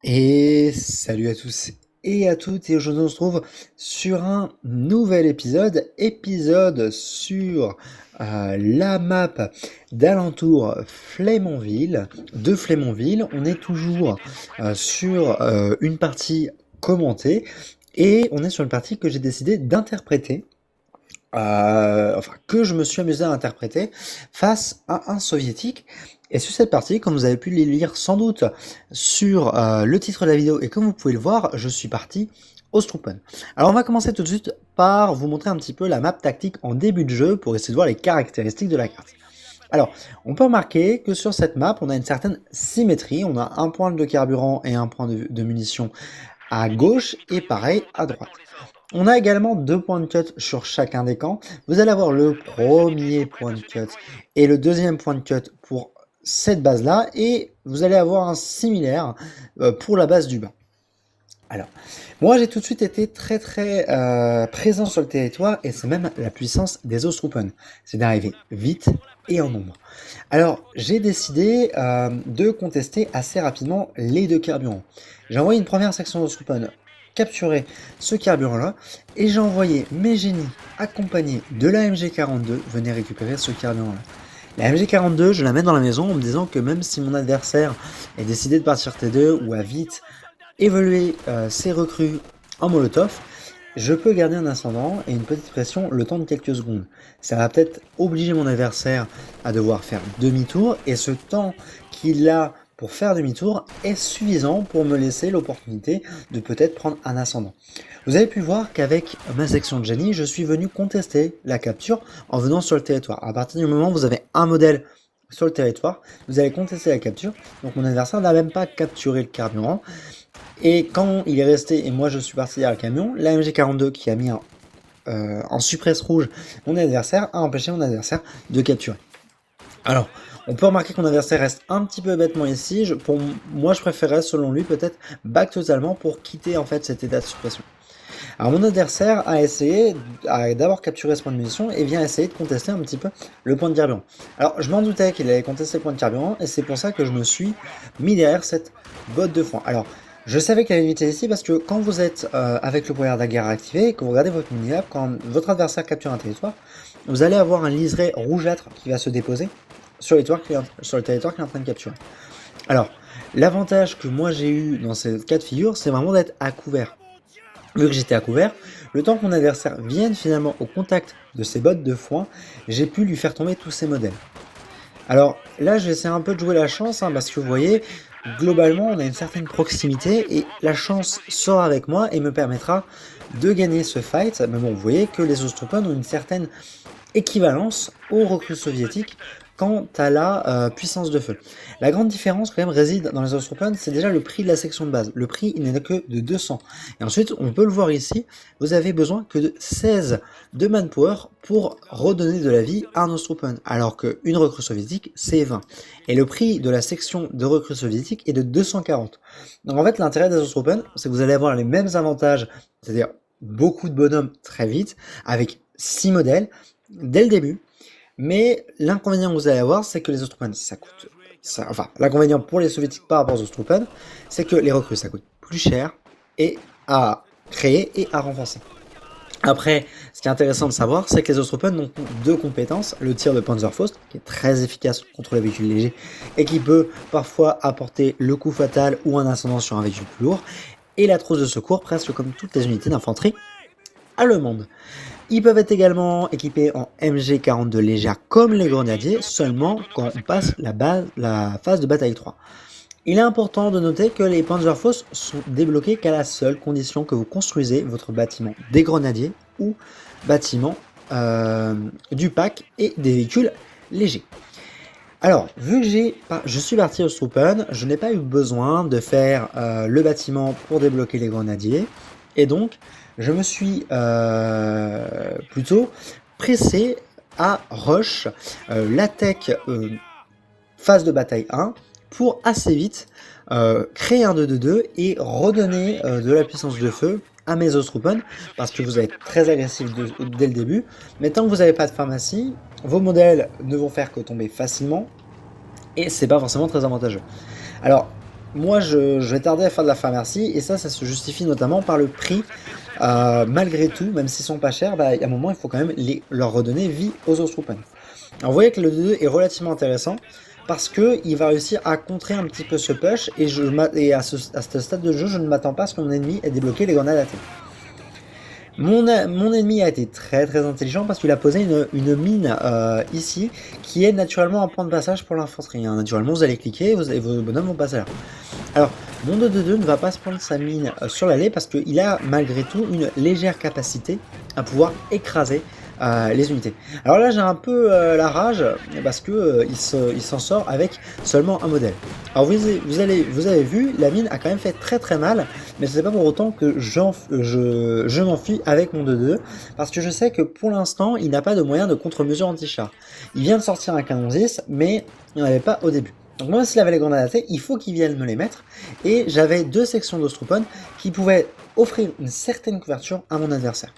Et salut à tous et à toutes, et aujourd'hui on se trouve sur un nouvel épisode sur la map d'alentour de Flémonville. On est toujours sur une partie commentée et on est sur une partie que j'ai décidé d'interpréter. Enfin, que je me suis amusé à interpréter face à un soviétique. Et sur cette partie, comme vous avez pu les lire sans doute sur le titre de la vidéo, et comme vous pouvez le voir, je suis parti Ostrupen. Alors on va commencer tout de suite par vous montrer un petit peu la map tactique en début de jeu pour essayer de voir les caractéristiques de la carte. Alors, on peut remarquer que sur cette map, on a une certaine symétrie. On a un point de carburant et un point de munitions à gauche et pareil à droite. On a également 2 points de cut sur chacun des camps. Vous allez avoir le premier point de cut et le deuxième point de cut pour cette base-là, et vous allez avoir un similaire pour la base du bas. Alors, moi j'ai tout de suite été très présent sur le territoire, et c'est même la puissance des Ostrupen. C'est d'arriver vite et en nombre. Alors, j'ai décidé de contester assez rapidement les deux carburants. J'ai envoyé une première section d'Ostrupen capturer ce carburant-là, et j'ai envoyé mes génies accompagnés de la MG42 venir récupérer ce carburant-là. La MG42, je la mets dans la maison en me disant que même si mon adversaire est décidé de partir T2 ou a vite évolué ses recrues en molotov, je peux garder un ascendant et une petite pression le temps de quelques secondes. Ça va peut-être obliger mon adversaire à devoir faire demi-tour, et ce temps qu'il a pour faire demi-tour est suffisant pour me laisser l'opportunité de peut-être prendre un ascendant. Vous avez pu voir qu'avec ma section de génie, je suis venu contester la capture en venant sur le territoire. À partir du moment où vous avez un modèle sur le territoire, vous allez contester la capture. Donc mon adversaire n'a même pas capturé le carburant. Et quand il est resté et moi je suis parti derrière le camion, la MG42 qui a mis en suppresse rouge mon adversaire a empêché mon adversaire de capturer. Alors, on peut remarquer que mon adversaire reste un petit peu bêtement ici. Pour moi, je préférerais, selon lui, peut-être back totalement pour quitter en fait cet état de suppression. Alors, mon adversaire a essayé d'avoir capturé ce point de munition et vient essayer de contester un petit peu le point de carburant. Alors, je m'en doutais qu'il allait contester le point de carburant, et c'est pour ça que je me suis mis derrière cette botte de foin. Alors, je savais qu'elle allait éviter ici parce que quand vous êtes avec le poignard de guerre activé, que vous regardez votre minimap, quand votre adversaire capture un territoire, vous allez avoir un liseré rougeâtre qui va se déposer sur le territoire qu'il est en train de capturer. Alors, l'avantage que moi j'ai eu dans ces cas de figure, c'est vraiment d'être à couvert. Vu que j'étais à couvert, le temps que mon adversaire vienne finalement au contact de ces bottes de foin, j'ai pu lui faire tomber tous ses modèles. Alors là, je vais essayer un peu de jouer la chance, parce que vous voyez, globalement, on a une certaine proximité, et la chance sort avec moi et me permettra de gagner ce fight. Mais bon, vous voyez que les Ostrupen ont une certaine équivalence aux recrues soviétiques quant à la puissance de feu. La grande différence quand même réside dans les Ostrupen, c'est déjà le prix de la section de base. Le prix, il n'est que de 200. Et ensuite, on peut le voir ici, vous avez besoin que de 16 de manpower pour redonner de la vie à un Ostrupen, alors qu'une recrue soviétique, c'est 20. Et le prix de la section de recrue soviétique est de 240. Donc en fait, l'intérêt des Ostrupen, c'est que vous allez avoir les mêmes avantages, c'est-à-dire beaucoup de bonhommes très vite, avec 6 modèles, dès le début, mais l'inconvénient que vous allez avoir, c'est que les Ostrupen, ça coûte... enfin, l'inconvénient pour les soviétiques par rapport aux Ostrupen, c'est que les recrues, ça coûte plus cher et à créer et à renforcer. Après, ce qui est intéressant de savoir, c'est que les Ostrupen ont deux compétences, le tir de Panzerfaust, qui est très efficace contre les véhicules légers, et qui peut parfois apporter le coup fatal ou un ascendant sur un véhicule plus lourd, et la trousse de secours, presque comme toutes les unités d'infanterie allemande. Ils peuvent être également équipés en MG42 légère comme les grenadiers, seulement quand on passe la phase de bataille 3. Il est important de noter que les Panzerfaust sont débloqués qu'à la seule condition que vous construisez votre bâtiment des grenadiers ou bâtiment du pack et des véhicules légers. Alors, vu que je suis parti au Strupen, je n'ai pas eu besoin de faire le bâtiment pour débloquer les grenadiers, et donc je me suis plutôt pressé à rush la tech phase de bataille 1 pour assez vite créer un 2-2-2 et redonner de la puissance de feu à mes Ostrupen, parce que vous allez être très agressif dès le début, mais tant que vous n'avez pas de pharmacie, vos modèles ne vont faire que tomber facilement, et c'est pas forcément très avantageux. Alors, moi je vais tarder à faire de la pharmacie, et ça se justifie notamment par le prix. Malgré tout, même s'ils sont pas chers, bah, à un moment il faut quand même leur redonner vie aux Ostrupen. Alors vous voyez que le 2-2 est relativement intéressant, parce que il va réussir à contrer un petit peu ce push, et à ce stade de jeu, je ne m'attends pas à ce que mon ennemi ait débloqué les grenades à thé. Mon ennemi a été très très intelligent parce qu'il a posé une mine ici qui est naturellement un point de passage pour l'infanterie. Hein. Naturellement, vous allez cliquer et vos bonhommes vont passer là. Alors, mon 2-2-2 ne va pas se prendre sa mine sur l'allée parce qu'il a malgré tout une légère capacité à pouvoir écraser les unités. Alors là, j'ai un peu la rage parce que il s'en sort avec seulement un modèle. Alors vous avez vu, la mine a quand même fait très très mal, mais ce n'est pas pour autant que je m'enfuis avec mon 2-2 parce que je sais que pour l'instant, il n'a pas de moyen de contre-mesure anti-char. Il vient de sortir un canon 10, mais il n'en avait pas au début. Donc moi, s'il avait les grenades à thé, il faut qu'il vienne me les mettre, et j'avais 2 sections d'Ostrupen qui pouvaient offrir une certaine couverture à mon adversaire.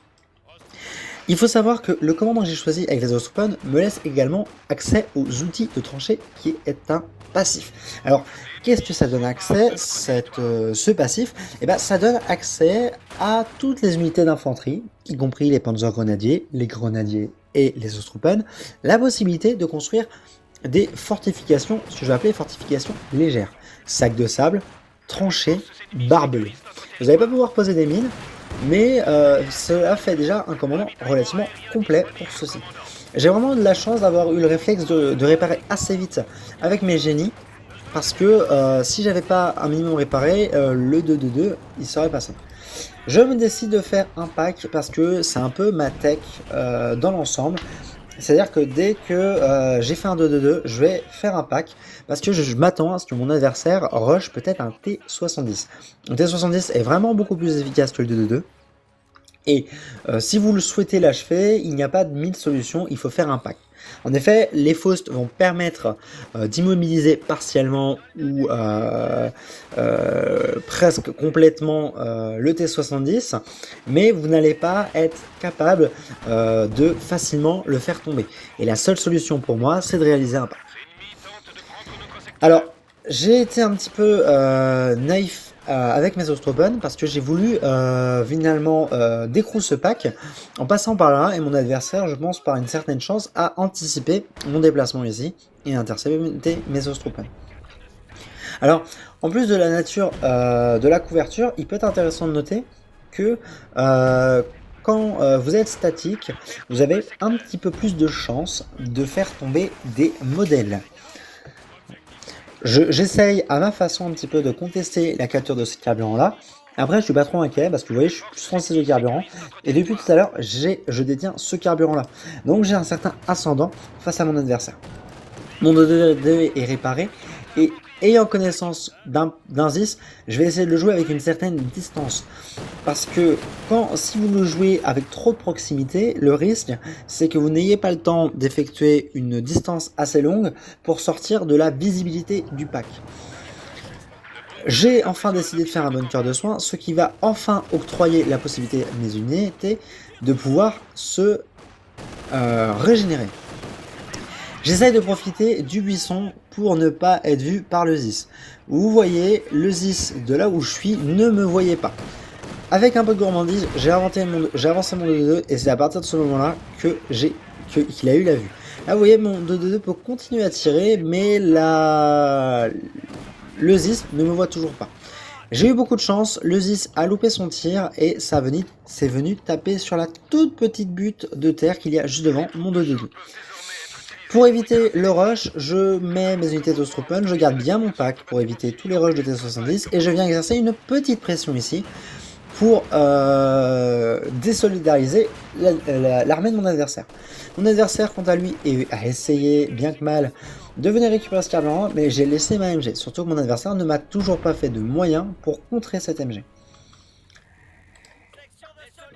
Il faut savoir que le commandant que j'ai choisi avec les Ostrupen me laisse également accès aux outils de tranchée, qui est un passif. Alors, qu'est-ce que ça donne accès, ce passif? Eh ben, ça donne accès à toutes les unités d'infanterie, y compris les panzergrenadiers, les grenadiers et les Ostrupen, la possibilité de construire des fortifications, ce que je vais appeler fortifications légères. Sacs de sable, tranchées, barbelés. Vous n'allez pas pouvoir poser des mines, mais cela fait déjà un commandement relativement complet pour ceci. J'ai vraiment de la chance d'avoir eu le réflexe de réparer assez vite avec mes génies, parce que si j'avais pas un minimum réparé, le 2-2-2, il serait passé. Je me décide de faire un pack parce que c'est un peu ma tech dans l'ensemble. C'est-à-dire que dès que j'ai fait un 2-2-2, je vais faire un pack parce que je m'attends à ce que mon adversaire rush peut-être un T70. Un T70 est vraiment beaucoup plus efficace que le 2-2-2. Et si vous le souhaitez l'achever, il n'y a pas de 1000 solutions, il faut faire un pack. En effet, les Faust vont permettre d'immobiliser partiellement ou presque complètement le T70, mais vous n'allez pas être capable de facilement le faire tomber. Et la seule solution pour moi, c'est de réaliser un pack. Alors, j'ai été un petit peu naïf avec mes Ostrupen parce que j'ai voulu finalement décrocher ce pack en passant par là, et mon adversaire, je pense par une certaine chance, a anticipé mon déplacement ici et intercepté mes Ostrupen. Alors, en plus de la nature de la couverture, il peut être intéressant de noter que quand vous êtes statique, vous avez un petit peu plus de chance de faire tomber des modèles. J'essaye à ma façon un petit peu de contester la capture de ce carburant là. Après, je suis pas trop inquiet parce que vous voyez, je suis plus 36 de carburant, et depuis tout à l'heure, je détiens ce carburant là. Donc j'ai un certain ascendant face à mon adversaire. Mon 2-2 est réparé, et ayant connaissance d'un Zis, je vais essayer de le jouer avec une certaine distance. Parce que si vous le jouez avec trop de proximité, le risque, c'est que vous n'ayez pas le temps d'effectuer une distance assez longue pour sortir de la visibilité du pack. J'ai enfin décidé de faire un bunker de soins, ce qui va enfin octroyer la possibilité à mes unités de pouvoir se régénérer. J'essaye de profiter du buisson pour ne pas être vu par le Zis. Vous voyez, le Zis de là où je suis ne me voyait pas. Avec un peu de gourmandise, j'ai avancé mon 2-2, et c'est à partir de ce moment-là qu'il a eu la vue. Là, vous voyez, mon 2-2 peut continuer à tirer, mais le Zis ne me voit toujours pas. J'ai eu beaucoup de chance, le Zis a loupé son tir, et c'est venu taper sur la toute petite butte de terre qu'il y a juste devant mon 2-2-2. Pour éviter le rush, je mets mes unités d'Ostrupen, je garde bien mon pack pour éviter tous les rushs de T70, et je viens exercer une petite pression ici pour désolidariser l'armée de mon adversaire. Mon adversaire, quant à lui, a essayé, bien que mal, de venir récupérer ce carburant, mais j'ai laissé ma MG, surtout que mon adversaire ne m'a toujours pas fait de moyens pour contrer cette MG.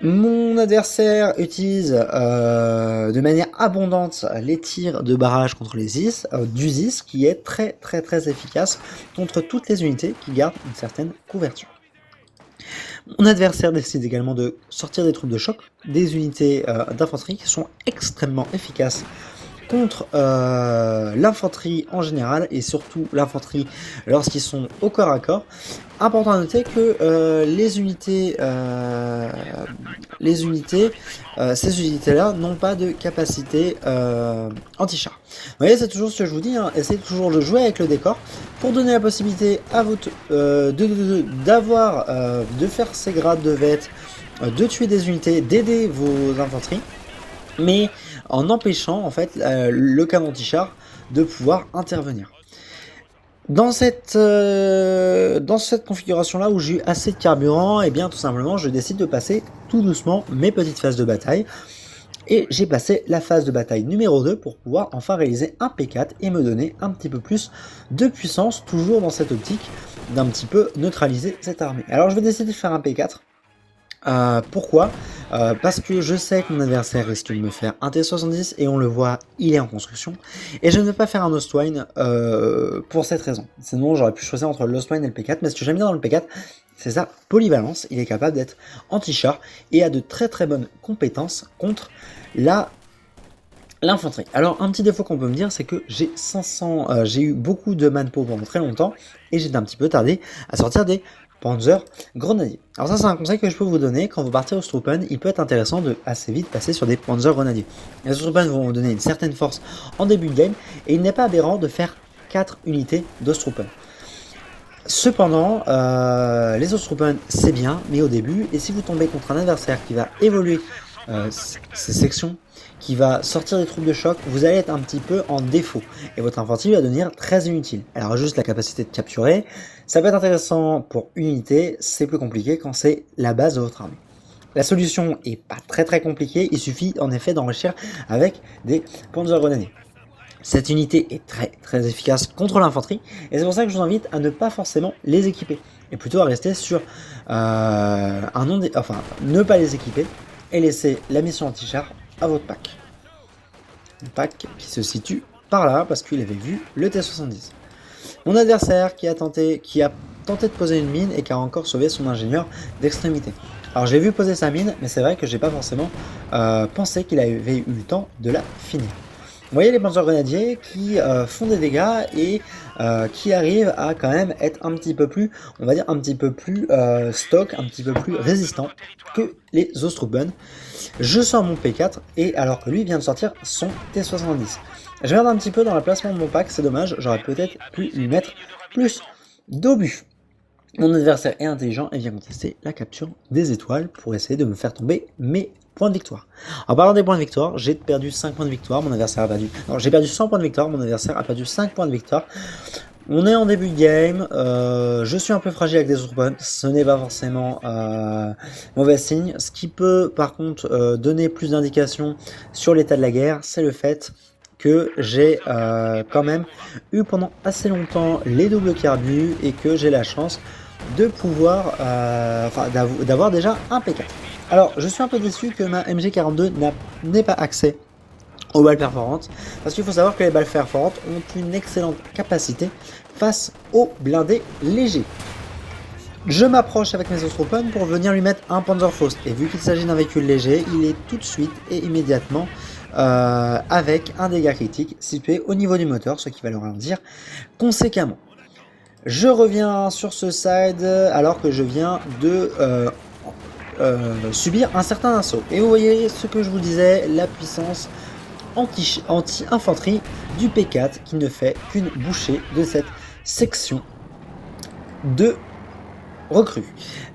Mon adversaire utilise de manière abondante les tirs de barrage contre les Zis, du Zis, qui est très très très efficace contre toutes les unités qui gardent une certaine couverture. Mon adversaire décide également de sortir des troupes de choc, des unités d'infanterie qui sont extrêmement efficaces contre l'infanterie en général, et surtout l'infanterie lorsqu'ils sont au corps à corps. Important à noter que ces unités-là n'ont pas de capacité anti-char. Vous voyez, c'est toujours ce que je vous dis, hein, essayez toujours de jouer avec le décor pour donner la possibilité à votre de faire ces grades de vêtements, de tuer des unités, d'aider vos infanteries, mais en empêchant en fait le canon anti-char de pouvoir intervenir. Dans cette configuration-là où j'ai eu assez de carburant, et bien tout simplement je décide de passer tout doucement mes petites phases de bataille. Et j'ai passé la phase de bataille numéro 2 pour pouvoir enfin réaliser un P4 et me donner un petit peu plus de puissance, toujours dans cette optique d'un petit peu neutraliser cette armée. Alors je vais décider de faire un P4. Pourquoi parce que je sais que mon adversaire risque de me faire un T70 et on le voit, il est en construction. Et je ne vais pas faire un Ostwine pour cette raison. Sinon j'aurais pu choisir entre l'Ostwine et le P4, mais ce que j'aime bien dans le P4, c'est sa polyvalence. Il est capable d'être anti-char et a de très très bonnes compétences contre l'infanterie. Alors un petit défaut qu'on peut me dire, c'est que j'ai eu beaucoup de manpo pendant très longtemps et j'ai un petit peu tardé à sortir des Panzer Grenadier. Alors ça c'est un conseil que je peux vous donner, quand vous partez au Struppen, il peut être intéressant de assez vite passer sur des Panzer Grenadier. Les Struppen vont vous donner une certaine force en début de game, et il n'est pas aberrant de faire 4 unités d'Ostruppen. Cependant, les Ostruppen c'est bien, mais au début, et si vous tombez contre un adversaire qui va évoluer ses sections, qui va sortir des troupes de choc, vous allez être un petit peu en défaut et votre infanterie va devenir très inutile. Alors juste la capacité de capturer, ça peut être intéressant pour une unité, c'est plus compliqué quand c'est la base de votre armée. La solution est pas très compliquée, il suffit en effet d'enrichir avec des Panzer Grenadier. Cette unité est très efficace contre l'infanterie et c'est pour ça que je vous invite à ne pas forcément les équiper et plutôt à rester sur ne pas les équiper et laisser la mission anti-char à votre pack. Un pack qui se situe par là parce qu'il avait vu le T70. Mon adversaire qui a tenté de poser une mine et qui a encore sauvé son ingénieur d'extrémité. Alors j'ai vu poser sa mine, mais c'est vrai que j'ai pas forcément pensé qu'il avait eu le temps de la finir. Vous voyez les Panzer Grenadiers qui font des dégâts et qui arrivent à quand même être un petit peu plus, on va dire un petit peu plus stock, un petit peu plus résistant que les Ostruppen. Je sors mon P4 et alors que lui vient de sortir son T70. Je regarde un petit peu dans le placement de mon pack, c'est dommage, j'aurais peut-être pu lui mettre plus d'obus. Mon adversaire est intelligent et vient contester la capture des étoiles pour essayer de me faire tomber mes points de victoire. En parlant des points de victoire, j'ai perdu 5 points de victoire, mon adversaire a perdu... Non, j'ai perdu 100 points de victoire, mon adversaire a perdu 5 points de victoire. On est en début de game, je suis un peu fragile avec des Ostruppen, ce n'est pas forcément mauvais signe. Ce qui peut par contre donner plus d'indications sur l'état de la guerre, c'est le fait que j'ai quand même eu pendant assez longtemps les doubles carbus et que j'ai la chance de pouvoir, d'avoir déjà un P4. Alors je suis un peu déçu que ma MG42 n'ait pas accès aux balles perforantes, parce qu'il faut savoir que les balles perforantes ont une excellente capacité face aux blindés légers. Je m'approche avec mes Ostruppen pour venir lui mettre un Panzerfaust, et vu qu'il s'agit d'un véhicule léger, il est tout de suite et immédiatement avec un dégât critique situé au niveau du moteur, ce qui va le ralentir conséquemment. Je reviens sur ce side alors que je viens de subir un certain assaut. Et vous voyez ce que je vous disais, la puissance anti-infanterie du P4 qui ne fait qu'une bouchée de cette section de recrues.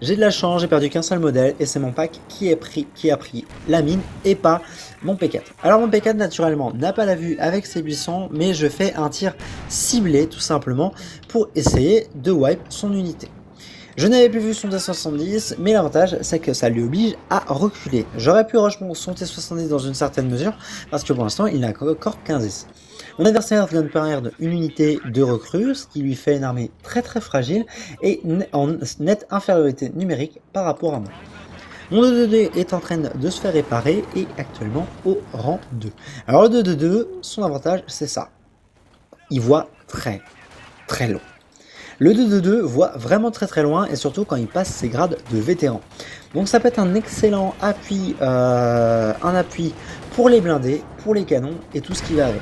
J'ai de la chance, j'ai perdu qu'un seul modèle et c'est mon pack qui a pris la mine et pas mon P4. Alors mon P4 naturellement n'a pas la vue avec ses buissons, mais je fais un tir ciblé tout simplement pour essayer de wipe son unité. Je n'avais plus vu son T70, mais l'avantage c'est que ça lui oblige à reculer. J'aurais pu rush son T70 dans une certaine mesure, parce que pour l'instant il n'a encore 15. Mon adversaire vient de perdre une unité de recrue, ce qui lui fait une armée très fragile et en nette infériorité numérique par rapport à moi. Mon 2-2-2 est en train de se faire réparer et actuellement au rang 2. Alors le 2-2-2, son avantage c'est ça. Il voit très long. Le 2-2-2 voit vraiment très loin et surtout quand il passe ses grades de vétéran. Donc ça peut être un excellent appui, pour les blindés, pour les canons et tout ce qui va avec.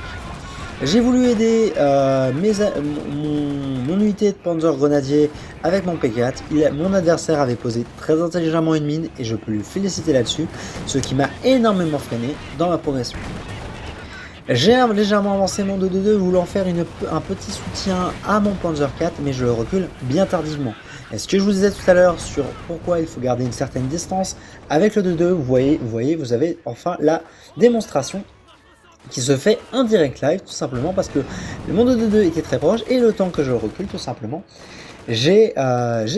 J'ai voulu aider mon unité de Panzer Grenadier avec mon P4. Mon adversaire avait posé très intelligemment une mine et je peux lui féliciter là-dessus, ce qui m'a énormément freiné dans ma progression. J'ai légèrement avancé mon 2-2-2 voulant faire un petit soutien à mon Panzer 4, mais je le recule bien tardivement. Et ce que je vous disais tout à l'heure sur pourquoi il faut garder une certaine distance avec le 2-2, vous avez enfin la démonstration qui se fait en direct live, tout simplement parce que le monde 2-2 était très proche et le temps que je recule, tout simplement, j'ai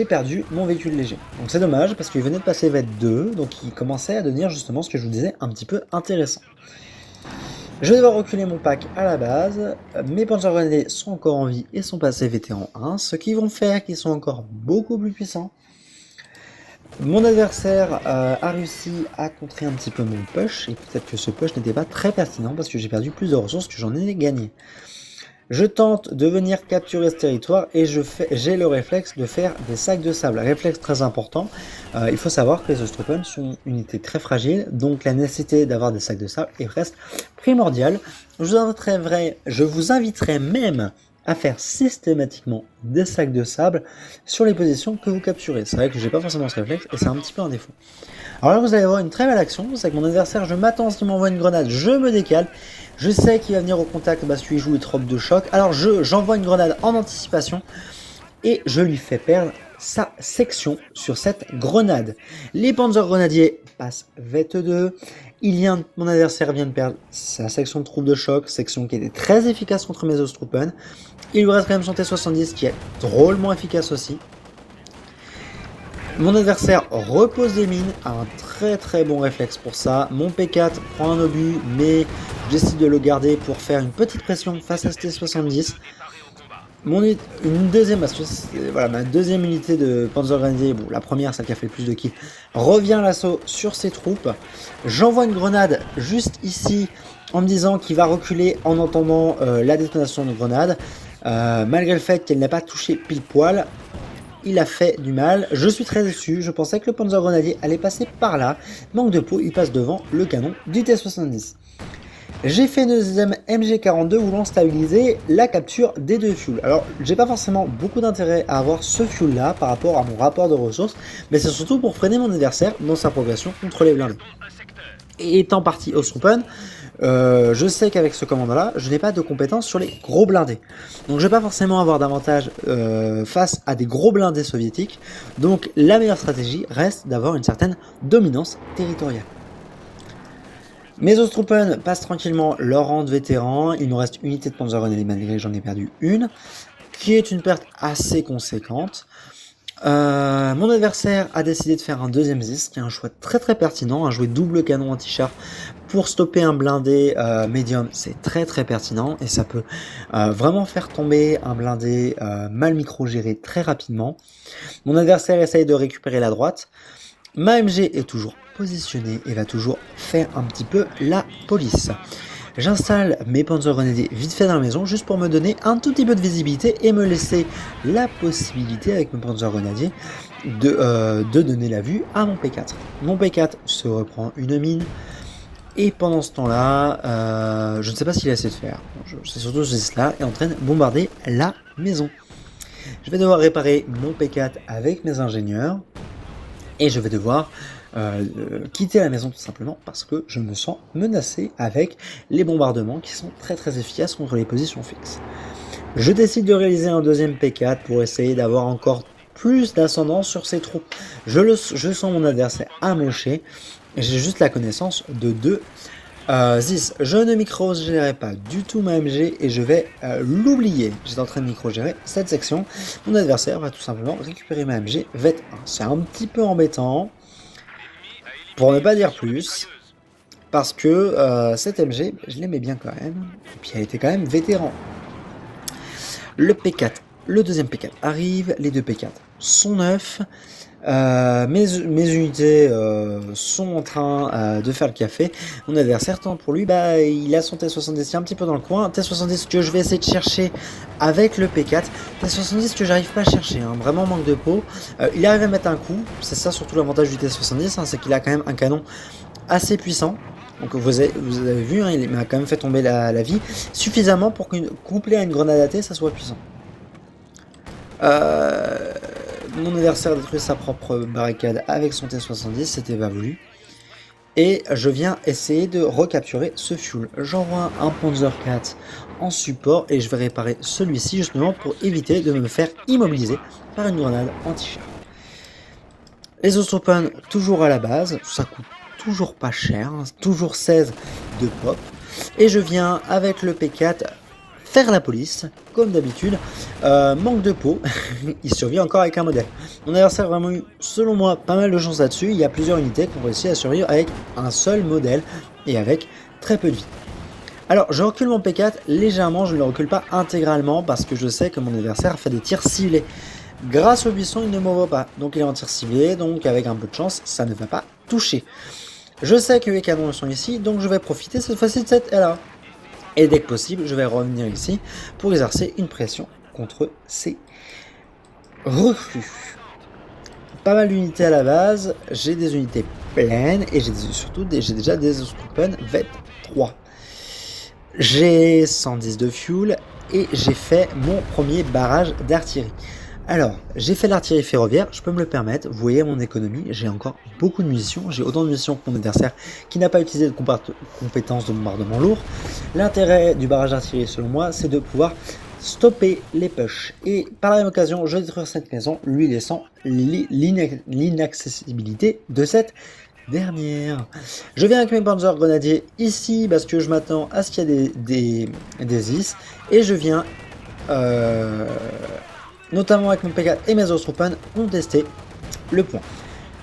perdu mon véhicule léger. Donc c'est dommage parce qu'il venait de passer VET2, donc il commençait à devenir justement ce que je vous disais un petit peu intéressant. Je vais devoir reculer mon pack à la base, mes Panzer Grenadiers sont encore en vie et sont passés vétéran 1, ce qui vont faire qu'ils sont encore beaucoup plus puissants. Mon adversaire a réussi à contrer un petit peu mon push, et peut-être que ce push n'était pas très pertinent parce que j'ai perdu plus de ressources que j'en ai gagné. Je tente de venir capturer ce territoire et j'ai le réflexe de faire des sacs de sable. Réflexe très important. Il faut savoir que les Ostrophen sont une unité très fragile, donc la nécessité d'avoir des sacs de sable reste primordiale. Je vous inviterai même à faire systématiquement des sacs de sable sur les positions que vous capturez. C'est vrai que j'ai pas forcément ce réflexe et c'est un petit peu un défaut. Alors là vous allez voir une très belle action, c'est que mon adversaire, je m'attends à ce qu'il m'envoie une grenade, je me décale, je sais qu'il va venir au contact parce qu'il joue les tropes de choc, alors j'envoie une grenade en anticipation et je lui fais perdre sa section sur cette grenade. Les Panzer Grenadiers passent VET2, mon adversaire vient de perdre sa section de troupes de choc, section qui était très efficace contre mes Ostrophen. Il lui reste quand même son T70 qui est drôlement efficace aussi. Mon adversaire repose des mines, a un très bon réflexe pour ça. Mon P4 prend un obus, mais je décide de le garder pour faire une petite pression face à ce T70. Ma deuxième unité de Panzer Grenadier, bon la première, celle qui a fait le plus de kills, revient à l'assaut sur ses troupes. J'envoie une grenade juste ici en me disant qu'il va reculer en entendant la détonation de grenade. Malgré le fait qu'elle n'a pas touché pile poil, il a fait du mal. Je suis très déçu, je pensais que le Panzer Grenadier allait passer par là. Manque de peau, il passe devant le canon du T70. J'ai fait une deuxième MG42 voulant stabiliser la capture des deux fuels. Alors, j'ai pas forcément beaucoup d'intérêt à avoir ce fuel là par rapport à mon rapport de ressources, mais c'est surtout pour freiner mon adversaire dans sa progression contre les blindés. Et étant parti au Open, je sais qu'avec ce commandant là, je n'ai pas de compétences sur les gros blindés. Donc je vais pas forcément avoir d'avantage face à des gros blindés soviétiques. Donc la meilleure stratégie reste d'avoir une certaine dominance territoriale. Mes Ostrophen passent tranquillement leur rang de vétérans. Il nous reste une unité de Panzer Grenadier malgré j'en ai perdu une, qui est une perte assez conséquente. Mon adversaire a décidé de faire un deuxième ZIS, qui est un choix très pertinent, un jouet double canon anti-char pour stopper un blindé médium, c'est très pertinent et ça peut vraiment faire tomber un blindé mal micro-géré très rapidement. Mon adversaire essaye de récupérer la droite, ma MG est toujours positionnée et va toujours faire un petit peu la police. J'installe mes Panzer Grenadiers vite fait dans la maison juste pour me donner un tout petit peu de visibilité et me laisser la possibilité avec mes Panzer Grenadiers de donner la vue à mon P4. Mon P4 se reprend une mine et pendant ce temps-là, je ne sais pas s'il a essayé de faire. C'est surtout cela est en train de bombarder la maison. Je vais devoir réparer mon P4 avec mes ingénieurs et je vais devoir quitter la maison tout simplement parce que je me sens menacé avec les bombardements qui sont très efficaces contre les positions fixes. Je décide de réaliser un deuxième P4 pour essayer d'avoir encore plus d'ascendance sur ces troupes. Je sens mon adversaire amoché et j'ai juste la connaissance de deux ZIS. Je ne micro-gérerai pas du tout ma MG et je vais l'oublier. J'étais en train de micro-gérer cette section. Mon adversaire va tout simplement récupérer ma MG VET1. C'est un petit peu embêtant. Pour ne pas dire plus, parce que cette MG, je l'aimais bien quand même, et puis elle était quand même vétéran. Le P4, le deuxième P4 arrive, les deux P4 sont neufs, mes unités sont en train de faire le café. Mon adversaire, tant pour lui, il a son T70 un petit peu dans le coin, T70 que je vais essayer de chercher avec le P4, T70 que j'arrive pas à chercher, vraiment manque de peau. Il arrive à mettre un coup, c'est ça surtout l'avantage du T70, c'est qu'il a quand même un canon assez puissant. Donc vous avez vu, hein, il m'a quand même fait tomber la vie suffisamment pour qu'une couplée à une grenade AT, ça soit puissant. Mon adversaire détruit sa propre barricade avec son T-70, c'était pas voulu. Et je viens essayer de recapturer ce fuel. J'envoie un Panzer IV en support et je vais réparer celui-ci justement pour éviter de me faire immobiliser par une grenade anti-char. Les Ostrophen toujours à la base, ça coûte toujours pas cher, hein, toujours 16 de pop. Et je viens avec le P4 faire la police, comme d'habitude. Manque de peau, il survit encore avec un modèle. Mon adversaire a vraiment eu, selon moi, pas mal de chance là-dessus. Il y a plusieurs unités qui ont réussi à survivre avec un seul modèle et avec très peu de vie. Alors, je recule mon P4 légèrement, je ne le recule pas intégralement parce que je sais que mon adversaire fait des tirs ciblés. Grâce au buisson, il ne m'en voit pas, donc il est en tir ciblé, donc avec un peu de chance, ça ne va pas toucher. Je sais que les canons sont ici, donc je vais profiter cette fois-ci de cette LA. Et dès que possible, je vais revenir ici pour exercer une pression contre ces recrues. Pas mal d'unités à la base, j'ai des unités pleines et j'ai déjà des Ostrophen VET3. J'ai 110 de fuel et j'ai fait mon premier barrage d'artillerie. Alors, j'ai fait l'artillerie ferroviaire, je peux me le permettre, vous voyez mon économie, j'ai encore beaucoup de munitions, j'ai autant de munitions que mon adversaire qui n'a pas utilisé de compétences de bombardement lourd. L'intérêt du barrage d'artillerie selon moi, c'est de pouvoir stopper les pushs. Et par la même occasion, je détruire cette maison, lui laissant l'inaccessibilité de cette dernière. Je viens avec mes Panzer grenadiers ici parce que je m'attends à ce qu'il y ait des IS et je viens notamment avec mon P4 et mes Ostrophen, ont testé le point.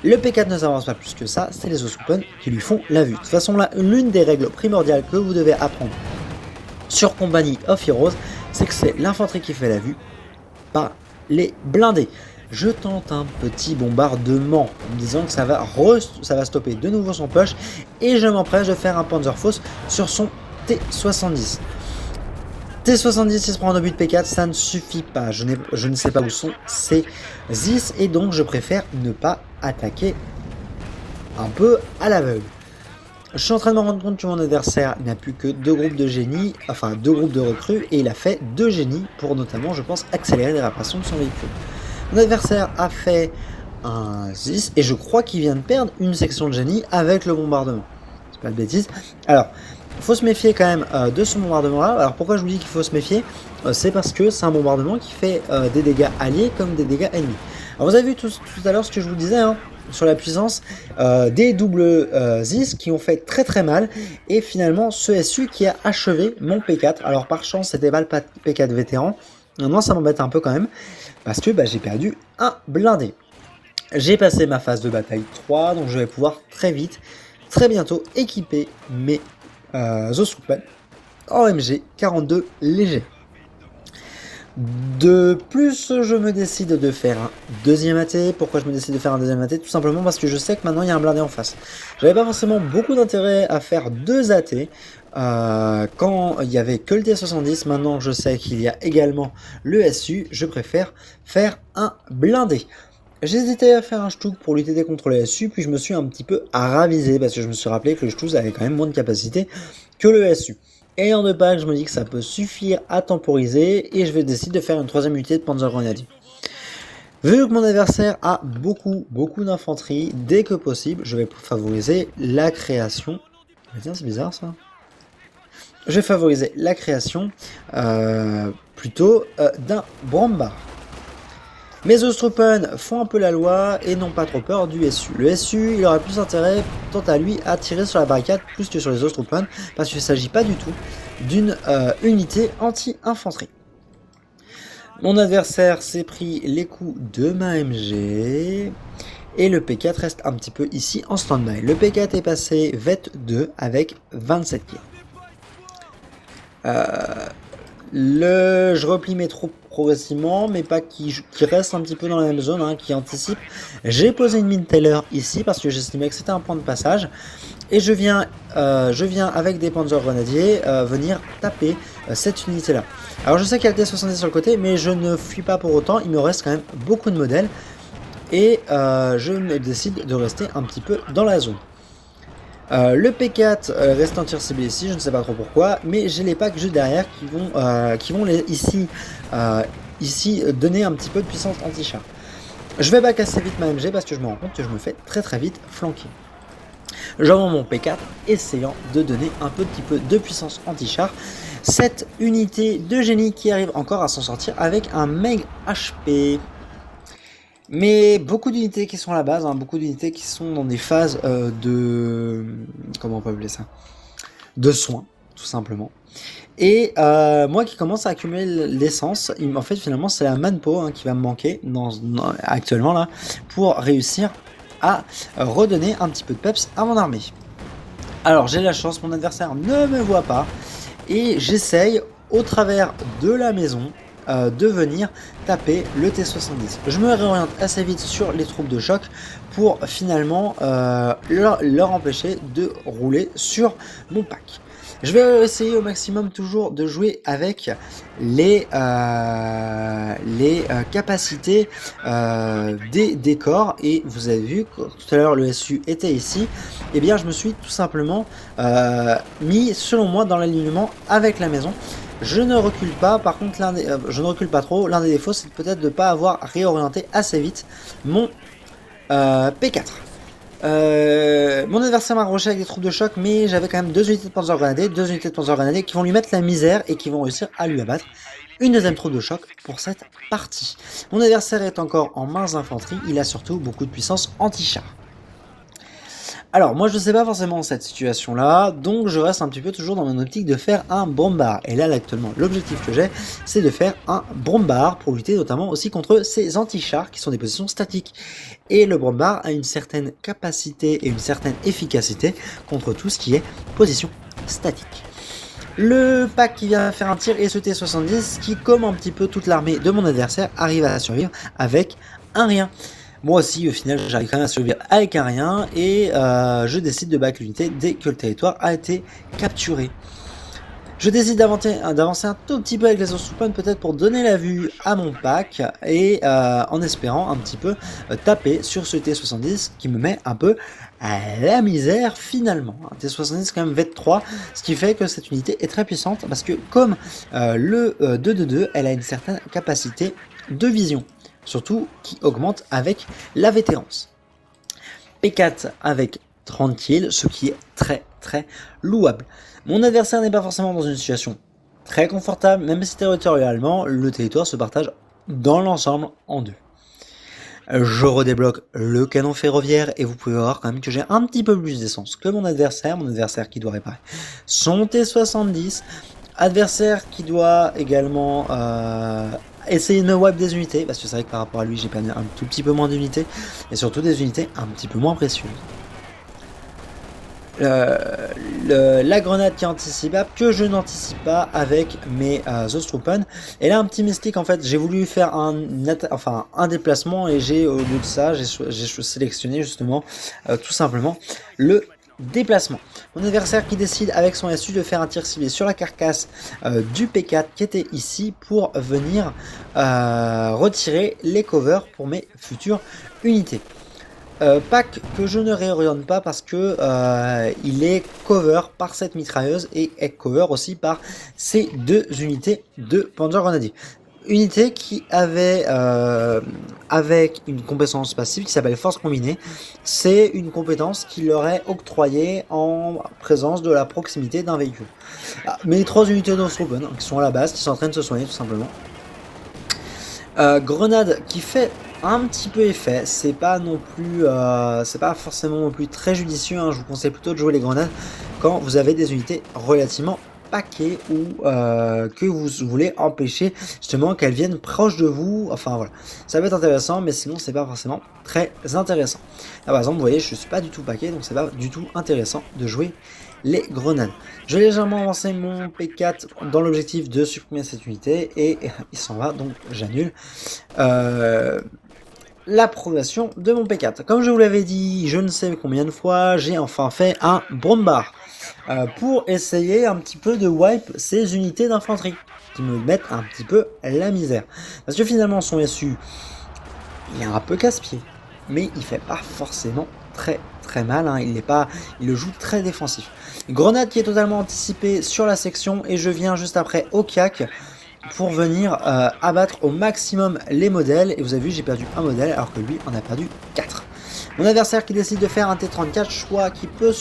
Le P4 ne s'avance pas plus que ça, c'est les Ostrophen qui lui font la vue. De toute façon là, l'une des règles primordiales que vous devez apprendre sur Company of Heroes, c'est que c'est l'infanterie qui fait la vue, pas les blindés. Je tente un petit bombardement en me disant que ça va stopper de nouveau son push et je m'empresse de faire un Panzerfaust sur son T-70. T-70, il se prend un obus de P4, ça ne suffit pas. Je ne sais pas où sont ces IS et donc je préfère ne pas attaquer un peu à l'aveugle. Je suis en train de me rendre compte que mon adversaire n'a plus que 2 groupes de génies, enfin 2 groupes de recrues, et il a fait 2 génies pour notamment, je pense, accélérer les réparations de son véhicule. Mon adversaire a fait un 6 et je crois qu'il vient de perdre une section de génie avec le bombardement. C'est pas de bêtises. Alors, il faut se méfier quand même de ce bombardement là. Alors pourquoi je vous dis qu'il faut se méfier, c'est parce que c'est un bombardement qui fait des dégâts alliés comme des dégâts ennemis. Alors vous avez vu tout à l'heure ce que je vous disais hein, sur la puissance des doubles ZIS qui ont fait très mal et finalement ce SU qui a achevé mon P4. Alors par chance c'était pas le P4 vétéran, moi ça m'embête un peu quand même parce que j'ai perdu un blindé. J'ai passé ma phase de bataille 3 donc je vais pouvoir très vite, très bientôt équiper mes Ostrophen OMG 42 léger. De plus, je me décide de faire un deuxième AT. Pourquoi je me décide de faire un deuxième AT? Tout simplement parce que je sais que maintenant il y a un blindé en face. J'avais pas forcément beaucoup d'intérêt à faire 2 AT quand il y avait que le T-70. Maintenant je sais qu'il y a également le SU. Je préfère faire un blindé. J'hésitais à faire un Stuck pour lutter contre le SU, puis je me suis un petit peu ravisé parce que je me suis rappelé que le Stuck avait quand même moins de capacité que le SU. Et en 2 packs, je me dis que ça peut suffire à temporiser et je vais décider de faire une 3ème unité de Panzer Grenadier. Vu que mon adversaire a beaucoup d'infanterie, dès que possible, je vais favoriser la création. Tiens, c'est bizarre ça. Je vais favoriser la création plutôt d'un Brandbar. Mes Ostrophen font un peu la loi et n'ont pas trop peur du SU. Le SU, il aura plus intérêt, quant à lui, à tirer sur la barricade plus que sur les Ostrophen, parce qu'il ne s'agit pas du tout d'une unité anti-infanterie. Mon adversaire s'est pris les coups de ma MG, et le P4 reste un petit peu ici en stand-by. Le P4 est passé VET2 avec 27 kills. Je replie mes troupes progressivement, mais pas qui restent un petit peu dans la même zone, hein, qui anticipe. J'ai posé une mine Taylor ici parce que j'estimais que c'était un point de passage. Et je viens avec des Panzer Grenadiers venir taper cette unité là. Alors je sais qu'il y a le T-70 sur le côté, mais je ne fuis pas pour autant, il me reste quand même beaucoup de modèles. Et je me décide de rester un petit peu dans la zone. Le P4 reste en tir ciblé ici, je ne sais pas trop pourquoi, mais j'ai les packs juste derrière qui vont ici donner un petit peu de puissance anti-char. Je vais back assez vite ma MG parce que je me rends compte que je me fais très vite flanquer. J'envoie mon P4 essayant de donner un petit peu de puissance anti-char. Cette unité de génie qui arrive encore à s'en sortir avec un Meg HP. Mais beaucoup d'unités qui sont à la base, beaucoup d'unités qui sont dans des phases de... Comment on peut appeler ça? De soins, tout simplement. Et moi qui commence à accumuler l'essence, en fait finalement c'est la manpo qui va me manquer actuellement là, pour réussir à redonner un petit peu de peps à mon armée. Alors j'ai la chance, mon adversaire ne me voit pas, et j'essaye au travers de la maison de venir taper le T70. Je me réoriente assez vite sur les troupes de choc pour finalement leur empêcher de rouler sur mon pack. Je vais essayer au maximum toujours de jouer avec les capacités des décors, et vous avez vu que tout à l'heure le SU était ici, et bien je me suis tout simplement mis selon moi dans l'alignement avec la maison. Je ne recule pas, par contre je ne recule pas trop. L'un des défauts c'est peut-être de ne pas avoir réorienté assez vite mon P4. Mon adversaire m'a roché avec des troupes de choc, mais j'avais quand même 2 unités de Panzergrenadier qui vont lui mettre la misère et qui vont réussir à lui abattre une deuxième troupe de choc pour cette partie. Mon adversaire est encore en mains infanterie, il a surtout beaucoup de puissance anti-char. Alors moi je ne sais pas forcément cette situation là, donc je reste un petit peu toujours dans mon optique de faire un bombard. Et là actuellement l'objectif que j'ai c'est de faire un bombard pour lutter notamment aussi contre ces anti-chars qui sont des positions statiques. Et le bombard a une certaine capacité et une certaine efficacité contre tout ce qui est position statique. Le pack qui vient faire un tir est ce T70 qui, comme un petit peu toute l'armée de mon adversaire, arrive à survivre avec un rien. Moi aussi, au final, j'arrive quand même à survivre avec un rien, et je décide de back l'unité dès que le territoire a été capturé. Je décide d'avancer un tout petit peu avec les Ostrupon, peut-être pour donner la vue à mon pack, et en espérant un petit peu taper sur ce T70 qui me met un peu à la misère finalement. Un T70 quand même V3, ce qui fait que cette unité est très puissante, parce que comme le 222, elle a une certaine capacité de vision, surtout qui augmente avec la vétérance. P4 avec 30 kills, ce qui est très louable. Mon adversaire n'est pas forcément dans une situation très confortable, même si territorialement, le territoire se partage dans l'ensemble en deux. Je redébloque le canon ferroviaire, et vous pouvez voir quand même que j'ai un petit peu plus d'essence que mon adversaire qui doit réparer son T70, adversaire qui doit également essayer de me wipe des unités, parce que c'est vrai que par rapport à lui j'ai perdu un tout petit peu moins d'unités, et surtout des unités un petit peu moins précieuses. La grenade qui est anticipable, que je n'anticipe pas avec mes Ostrupen. Et là un petit mystique, en fait j'ai voulu faire un déplacement, et j'ai au lieu de ça j'ai sélectionné justement tout simplement le déplacement. Mon adversaire qui décide avec son SU de faire un tir ciblé sur la carcasse du P4 qui était ici, pour venir retirer les covers pour mes futures unités. Pack que je ne réoriente pas parce que il est cover par cette mitrailleuse, et est cover aussi par ces 2 unités de Panzergrenadier. Unité qui avait avec une compétence passive qui s'appelle Force Combinée. C'est une compétence qui leur est octroyée en présence de la proximité d'un véhicule. Mes 3 unités d'Ostrupen qui sont à la base, qui sont en train de se soigner tout simplement. Grenade qui fait un petit peu effet, c'est pas non plus c'est pas forcément non plus très judicieux, je vous conseille plutôt de jouer les grenades quand vous avez des unités relativement paquées, ou que vous voulez empêcher justement qu'elles viennent proche de vous. Enfin voilà, ça peut être intéressant, mais sinon c'est pas forcément très intéressant. Là par exemple vous voyez je suis pas du tout paqué, donc c'est pas du tout intéressant de jouer les grenades. Je vais légèrement avancer mon P4 dans l'objectif de supprimer cette unité, et il s'en va, donc j'annule la progression de mon P4. Comme je vous l'avais dit, je ne sais combien de fois, j'ai enfin fait un bombard pour essayer un petit peu de wipe ces unités d'infanterie qui me mettent un petit peu la misère. Parce que finalement son SU, il est un peu casse-pied. mais il fait pas forcément très très mal, hein. Il le joue très défensif. Grenade qui est totalement anticipée sur la section, et je viens juste après au Kiak pour venir abattre au maximum les modèles. Et vous avez vu, j'ai perdu un modèle alors que lui en a perdu 4. Mon adversaire qui décide de faire un T34, choix qui peut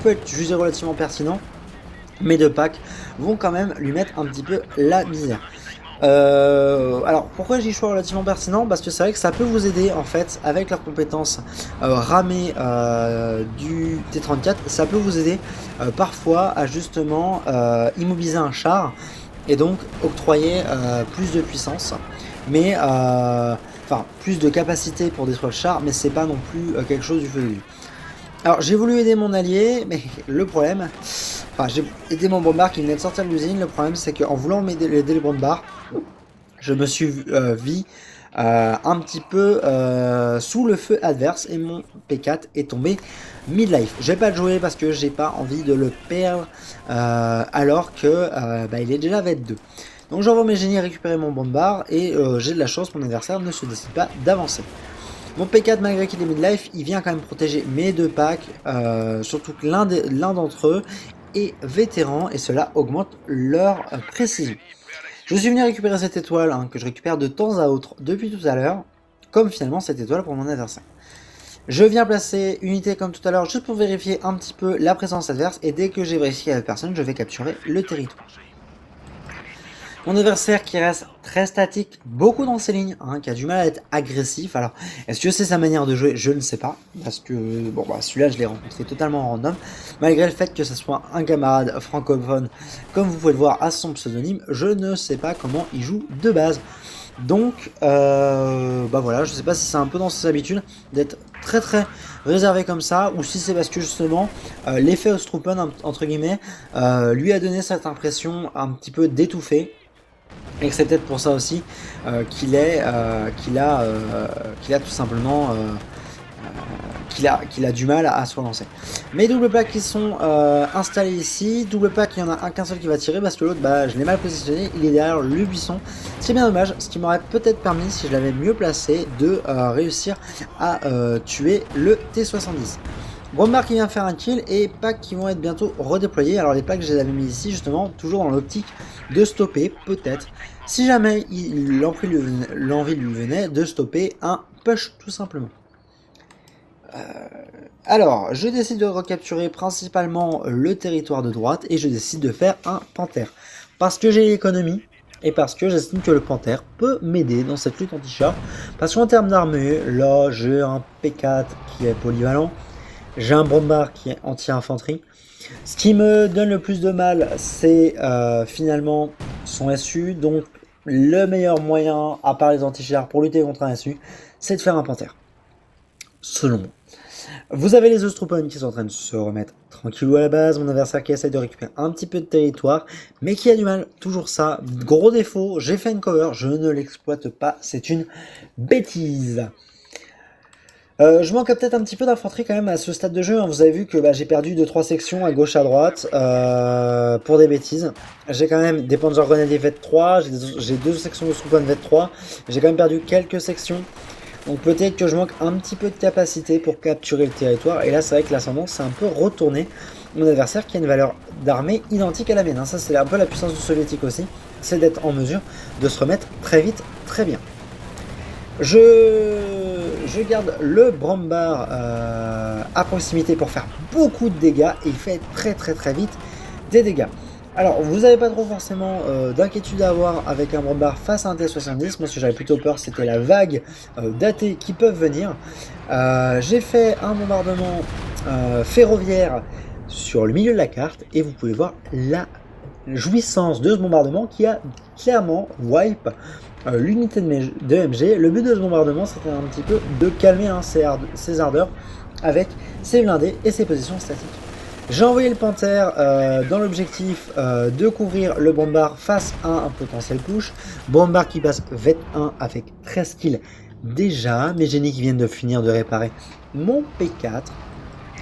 être jugé relativement pertinent. Mes 2 packs vont quand même lui mettre un petit peu la misère. Alors pourquoi j'ai choix relativement pertinent? Parce que c'est vrai que ça peut vous aider en fait avec leurs compétences ramées du T34, ça peut vous aider parfois à justement immobiliser un char et donc octroyer plus de puissance, mais enfin plus de capacité pour détruire le char, mais c'est pas non plus quelque chose du feu de vue. Alors j'ai voulu aider mon allié, mais le problème, enfin j'ai aidé mon bombard qui venait de sortir de l'usine. Le problème c'est qu'en voulant aider le bombard, je me suis vu un petit peu sous le feu adverse et mon P4 est tombé mid-life. Je vais pas le jouer parce que j'ai pas envie de le perdre alors que il est déjà V2. Donc j'envoie mes génies récupérer mon bombard et j'ai de la chance, mon adversaire ne se décide pas d'avancer. Mon P4, malgré qu'il est mid-life, il vient quand même protéger mes 2 packs, surtout que l'un d'entre eux est vétéran et cela augmente leur précision. Je suis venu récupérer cette étoile que je récupère de temps à autre depuis tout à l'heure, comme finalement cette étoile pour mon adversaire. Je viens placer unité comme tout à l'heure juste pour vérifier un petit peu la présence adverse, et dès que j'ai vérifié la personne, je vais capturer le territoire. Mon adversaire qui reste très statique, beaucoup dans ses lignes, qui a du mal à être agressif. Alors, est-ce que c'est sa manière de jouer? Je ne sais pas, parce que bon, celui-là, je l'ai rencontré totalement en random. Malgré le fait que ce soit un camarade francophone, comme vous pouvez le voir à son pseudonyme, je ne sais pas comment il joue de base. Donc, voilà, je ne sais pas si c'est un peu dans ses habitudes d'être très très réservé comme ça, ou si c'est parce que justement l'effet Ostrupen, entre guillemets, lui a donné cette impression un petit peu d'étouffer. Et que c'est peut-être pour ça aussi qu'il a tout simplement qu'il a du mal à se relancer. Mes double packs qui sont installés ici, double pack, il y en a qu'un seul qui va tirer parce que l'autre, je l'ai mal positionné, il est derrière le buisson. C'est bien dommage, ce qui m'aurait peut-être permis, si je l'avais mieux placé, de réussir à tuer le T70. Bombard qui vient faire un kill et packs qui vont être bientôt redéployés. Alors les packs, je les avais mis ici justement, toujours dans l'optique de stopper, peut-être, si jamais l'envie lui venait, de stopper un push tout simplement. Alors, je décide de recapturer principalement le territoire de droite et je décide de faire un panthère. Parce que j'ai l'économie et parce que j'estime que le panthère peut m'aider dans cette lutte anti-char. Parce qu'en termes d'armée, là j'ai un P4 qui est polyvalent. J'ai un bombard qui est anti-infanterie. Ce qui me donne le plus de mal, c'est finalement son SU. Donc le meilleur moyen, à part les anti-chars, pour lutter contre un SU, c'est de faire un panthère. Selon moi. Vous avez les Ostrupen qui sont en train de se remettre tranquillou à la base. Mon adversaire qui essaie de récupérer un petit peu de territoire, mais qui a du mal. Toujours ça. Gros défaut, j'ai fait une cover, je ne l'exploite pas. C'est une bêtise. Je manque peut-être un petit peu d'infanterie quand même à ce stade de jeu. Vous avez vu que j'ai perdu 2-3 sections à gauche à droite pour des bêtises. J'ai quand même des Panzer Grenadiers V3, j'ai 2 sections de Ostrupen V3. J'ai quand même perdu quelques sections. Donc peut-être que je manque un petit peu de capacité pour capturer le territoire. Et là c'est vrai que l'ascendant s'est un peu retourné. Mon adversaire qui a une valeur d'armée identique à la mienne. Ça c'est un peu la puissance du soviétique aussi. C'est d'être en mesure de se remettre très vite, très bien. Je garde le Bombard à proximité pour faire beaucoup de dégâts. Et il fait très vite des dégâts. Alors, vous n'avez pas trop forcément d'inquiétude à avoir avec un bombard face à un T70. Moi, ce que j'avais plutôt peur, c'était la vague d'AT qui peuvent venir. J'ai fait un bombardement ferroviaire sur le milieu de la carte et vous pouvez voir la jouissance de ce bombardement qui a clairement wipe l'unité de MG. Le but de ce bombardement, c'était un petit peu de calmer ses ardeurs avec ses blindés et ses positions statiques. J'ai envoyé le panthère dans l'objectif de couvrir le bombard face à un potentiel push. Bombard qui passe V1 avec 13 kills déjà. Mes génies qui viennent de finir de réparer mon P4.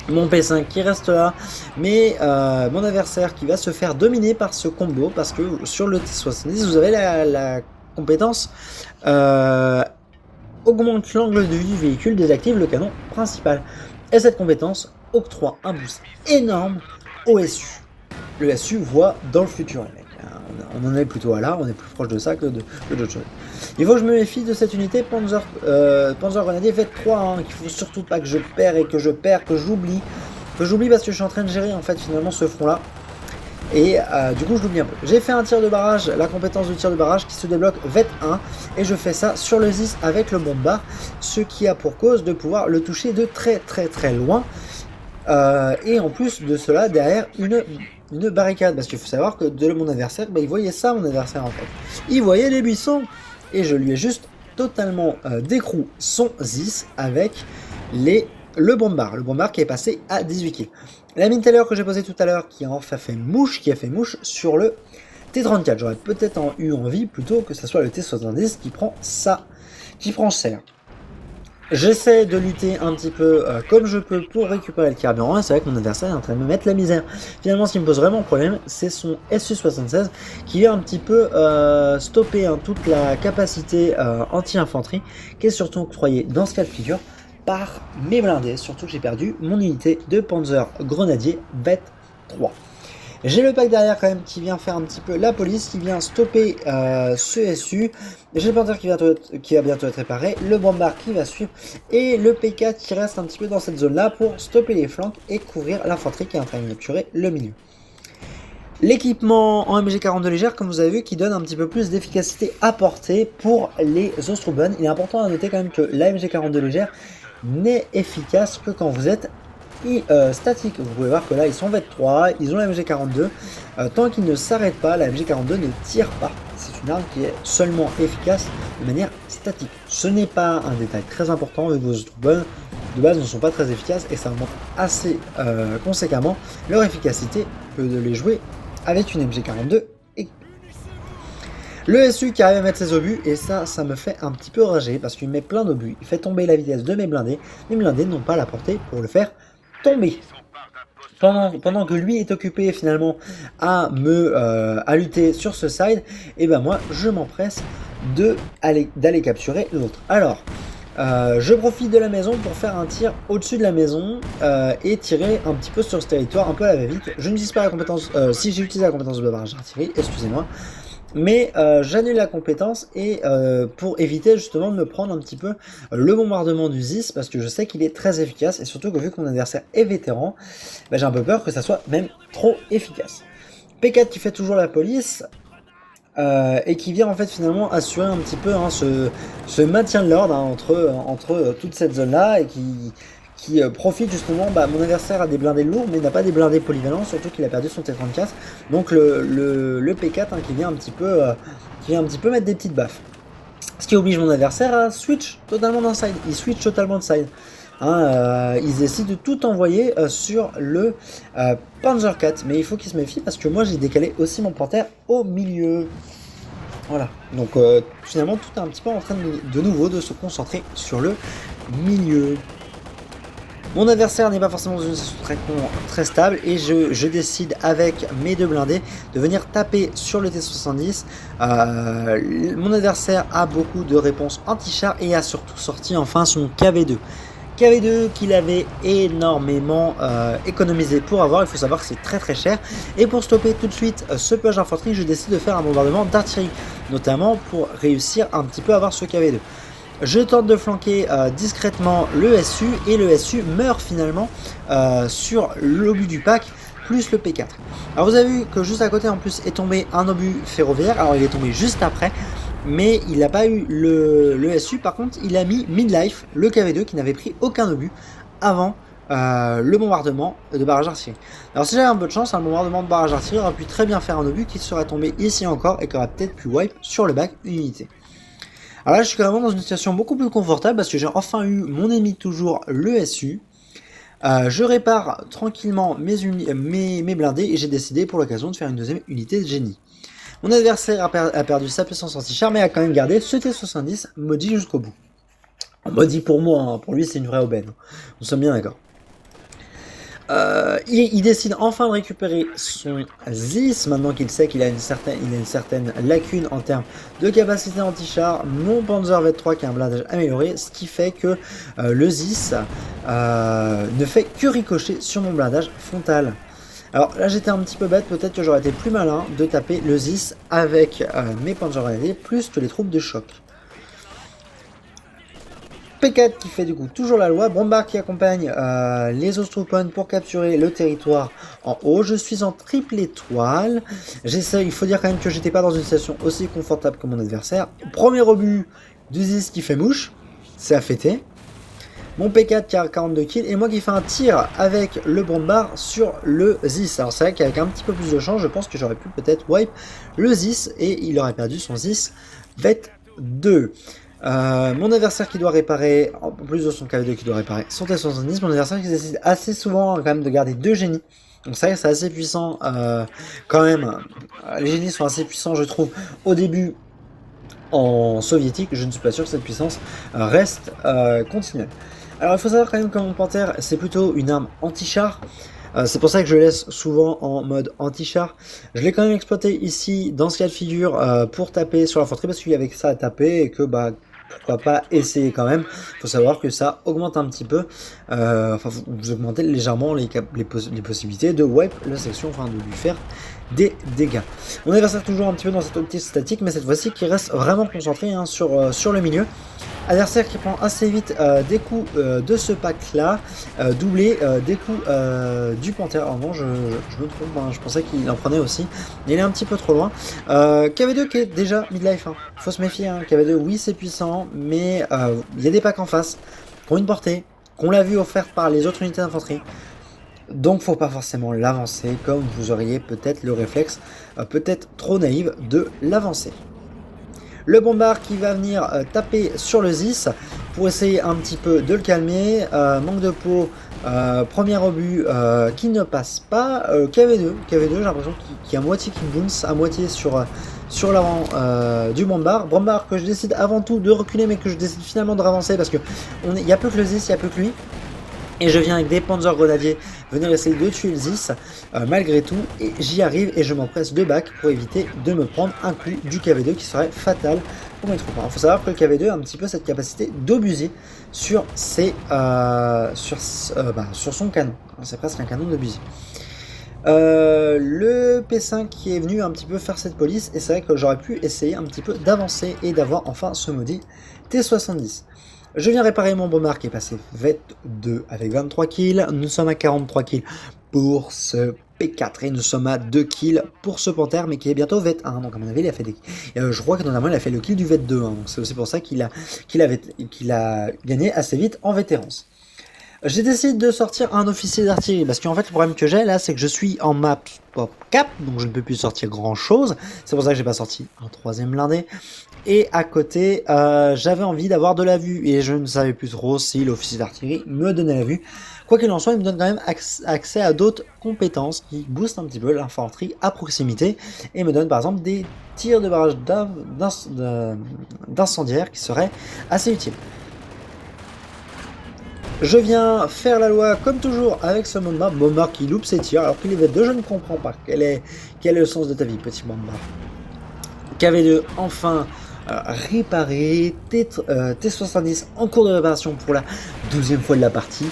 Mon P5 qui reste là. Mais mon adversaire qui va se faire dominer par ce combo. Parce que sur le T70, vous avez la compétence augmente l'angle de vue du véhicule, désactive le canon principal. Et cette compétence octroie un boost énorme au SU. Le SU voit dans le futur, les mecs. On en est plutôt à là, on est plus proche de ça que d'autres choses. Il faut que je me méfie de cette unité Panzer Grenadier V3, hein, qu'il faut surtout pas que je perds et que j'oublie. Que j'oublie parce que je suis en train de gérer en fait finalement ce front là. Et du coup je l'oublie un peu. J'ai fait un tir de barrage, la compétence de tir de barrage qui se débloque VET1. Et je fais ça sur le ZIS avec le bombard. Ce qui a pour cause de pouvoir le toucher de très loin. Et en plus de cela, derrière une barricade. Parce qu'il faut savoir que de mon adversaire, il voyait ça mon adversaire en fait. Il voyait les buissons. Et je lui ai juste totalement décrou son ZIS avec le bombard. Le bombard qui est passé à 18 kills. La mine Taylor que j'ai posée tout à l'heure qui a fait mouche sur le T34. J'aurais peut-être eu envie plutôt que ce soit le T70 qui prend ça, qui prend cher. J'essaie de lutter un petit peu comme je peux pour récupérer le carburant, et c'est vrai que mon adversaire est en train de me mettre la misère. Finalement, ce qui me pose vraiment problème, c'est son SU-76 qui vient un petit peu stopper toute la capacité anti-infanterie qui est surtout octroyée dans ce cas de figure par mes blindés, surtout que j'ai perdu mon unité de Panzer Grenadier VET3. J'ai le pack derrière quand même qui vient faire un petit peu la police, qui vient stopper ce SU. J'ai le Panther qui va bientôt être réparé, le bombard qui va suivre et le P4 qui reste un petit peu dans cette zone là pour stopper les flancs et couvrir l'infanterie qui est en train de capturer le milieu. L'équipement en MG42 légère, comme vous avez vu, qui donne un petit peu plus d'efficacité à portée pour les Ostruben. Il est important à noter quand même que la MG42 légère n'est efficace que quand vous êtes statique. Vous pouvez voir que là ils sont V3, ils ont la MG42. Tant qu'ils ne s'arrêtent pas, la MG42 ne tire pas. C'est une arme qui est seulement efficace de manière statique. Ce n'est pas un détail très important, vu que vos Ostruben de base ne sont pas très efficaces et ça augmente assez conséquemment leur efficacité que de les jouer avec une MG42. Le SU qui arrive à mettre ses obus, et ça me fait un petit peu rager parce qu'il met plein d'obus, il fait tomber la vitesse de mes blindés n'ont pas la portée pour le faire tomber. Pendant que lui est occupé finalement à lutter sur ce side, et ben moi je m'empresse d'aller capturer l'autre. Alors, je profite de la maison pour faire un tir au-dessus de la maison et tirer un petit peu sur ce territoire, un peu à la va-vite. Je n'utilise pas la compétence, si j'ai utilisé la compétence de barrage d'artillerie, excusez-moi. Mais j'annule la compétence et pour éviter justement de me prendre un petit peu le bombardement du ZIS parce que je sais qu'il est très efficace et surtout que vu que mon adversaire est vétéran, bah, j'ai un peu peur que ça soit même trop efficace. P4 qui fait toujours la police et qui vient en fait finalement assurer un petit peu ce maintien de l'ordre entre toute cette zone là et qui profite justement, mon adversaire a des blindés lourds mais n'a pas des blindés polyvalents, surtout qu'il a perdu son T34, donc le P4 qui vient un petit peu mettre des petites baffes. Ce qui oblige mon adversaire à switch totalement d'un side, il switch totalement de side. Il décide de tout envoyer sur le Panzer 4, mais il faut qu'il se méfie parce que moi j'ai décalé aussi mon Panther au milieu. Voilà, donc finalement tout est un petit peu en train de nouveau de se concentrer sur le milieu. Mon adversaire n'est pas forcément dans une situation très stable et je décide avec mes deux blindés de venir taper sur le T70. Mon adversaire a beaucoup de réponses anti-char et a surtout sorti enfin son KV2. KV2 qu'il avait énormément économisé pour avoir, il faut savoir que c'est très cher. Et pour stopper tout de suite ce push d'infanterie, je décide de faire un bombardement d'artillerie, notamment pour réussir un petit peu à avoir ce KV2. Je tente de flanquer discrètement le SU et le SU meurt finalement sur l'obus du pack plus le P4. Alors vous avez vu que juste à côté en plus est tombé un obus ferroviaire, alors il est tombé juste après, mais il n'a pas eu le SU, par contre il a mis midlife, le KV2 qui n'avait pris aucun obus avant le bombardement de barrage d'artillerie. Alors si j'avais un peu de chance, un bombardement de barrage d'artillerie aurait pu très bien faire un obus qui serait tombé ici encore et qui aurait peut-être pu wipe sur le bac une unité. Alors là je suis carrément dans une situation beaucoup plus confortable parce que j'ai enfin eu mon ennemi toujours le SU. Je répare tranquillement mes blindés et j'ai décidé pour l'occasion de faire une deuxième unité de génie. Mon adversaire a perdu sa puissance anti-char mais a quand même gardé ce T70 maudit jusqu'au bout. Maudit pour moi, pour lui c'est une vraie aubaine. Nous sommes bien d'accord. Il décide enfin de récupérer son Zis, maintenant qu'il sait qu'il a une certaine lacune en termes de capacité anti-char. Mon Panzer V3 qui a un blindage amélioré, ce qui fait que le Zis ne fait que ricocher sur mon blindage frontal. Alors là j'étais un petit peu bête, peut-être que j'aurais été plus malin de taper le Zis avec mes Panzer grenadiers plus que les troupes de choc. P4 qui fait du coup toujours la loi, Bombard qui accompagne les Ostroupen pour capturer le territoire en haut. Je suis en triple étoile. J'essaie, il faut dire quand même que j'étais pas dans une situation aussi confortable que mon adversaire. Premier obus du Zis qui fait mouche, c'est à fêter. Mon P4 qui a 42 kills et moi qui fais un tir avec le Bombard sur le Zis. Alors c'est vrai qu'avec un petit peu plus de chance, je pense que j'aurais pu peut-être wipe le Zis et il aurait perdu son Zis Vet 2. Mon adversaire qui doit réparer, en plus de son KV2 qui doit réparer son T70, mon adversaire qui décide assez souvent quand même de garder 2 génies. Donc c'est vrai que c'est assez puissant quand même. Les génies sont assez puissants je trouve au début en soviétique. Je ne suis pas sûr que cette puissance reste continuelle. Alors il faut savoir quand même que mon Panther c'est plutôt une arme anti-char. C'est pour ça que je laisse souvent en mode anti-char. Je l'ai quand même exploité ici dans ce cas de figure pour taper sur l'infanterie parce qu'il y avait que ça à taper et que bah pourquoi pas essayer quand même. Il faut savoir que ça augmente un petit peu, enfin vous augmentez légèrement les possibilités de wipe la section, enfin de lui faire des dégâts. Mon adversaire toujours un petit peu dans cette optique statique, mais cette fois-ci qui reste vraiment concentré hein, sur le milieu. Adversaire qui prend assez vite des coups de ce pack là, doublé des coups du Panther. Alors non, je me trompe, hein, je pensais qu'il en prenait aussi. Il est un petit peu trop loin. KV2 qui est déjà midlife, hein. Faut se méfier. Hein. KV2, oui, c'est puissant, mais il y a des packs en face qui ont une portée, qu'on l'a vu offerte par les autres unités d'infanterie. Donc faut pas forcément l'avancer comme vous auriez peut-être le réflexe, peut-être trop naïf de l'avancer. Le Bombard qui va venir taper sur le Zis pour essayer un petit peu de le calmer. Manque de peau, premier obus qui ne passe pas. KV2, j'ai l'impression qu'il y a moitié qui bounce, à moitié sur l'avant du Bombard. Bombard que je décide avant tout de reculer mais que je décide finalement de ravancer parce que il n'y a plus que le Zis, il n'y a plus que lui. Et je viens avec des Panzer grenadiers venir essayer de tuer le Zis malgré tout. Et j'y arrive et je m'empresse de back pour éviter de me prendre un coup du KV2 qui serait fatal pour mes troupes. Il faut savoir que le KV2 a un petit peu cette capacité d'obuser sur, sur son canon. C'est presque un canon d'obuser. Le P5 qui est venu un petit peu faire cette police. Et c'est vrai que j'aurais pu essayer un petit peu d'avancer et d'avoir enfin ce maudit T70. Je viens réparer mon Bombard qui est passé Vet 2 avec 23 kills. Nous sommes à 43 kills pour ce P4 et nous sommes à 2 kills pour ce Panther mais qui est bientôt Vet 1. Donc à mon avis il a fait des... je crois que normalement il a fait le kill du Vet 2. Hein, donc c'est aussi pour ça qu'il a gagné assez vite en vétérance. J'ai décidé de sortir un officier d'artillerie parce qu'en fait le problème que j'ai là c'est que je suis en map pop cap donc je ne peux plus sortir grand chose. C'est pour ça que j'ai pas sorti un troisième blindé. Et à côté j'avais envie d'avoir de la vue et je ne savais plus trop si l'officier d'artillerie me donnait la vue. Quoi qu'il en soit il me donne quand même accès à d'autres compétences qui boostent un petit peu l'infanterie à proximité et me donne par exemple des tirs de barrage d'incendiaire qui seraient assez utiles. Je viens faire la loi comme toujours avec ce Bombard qui loupe ses tirs alors qu'il est V2, je ne comprends pas. Quel est le sens de ta vie, petit Bombard? KV2 enfin réparé, T70 en cours de réparation pour la 12e fois de la partie.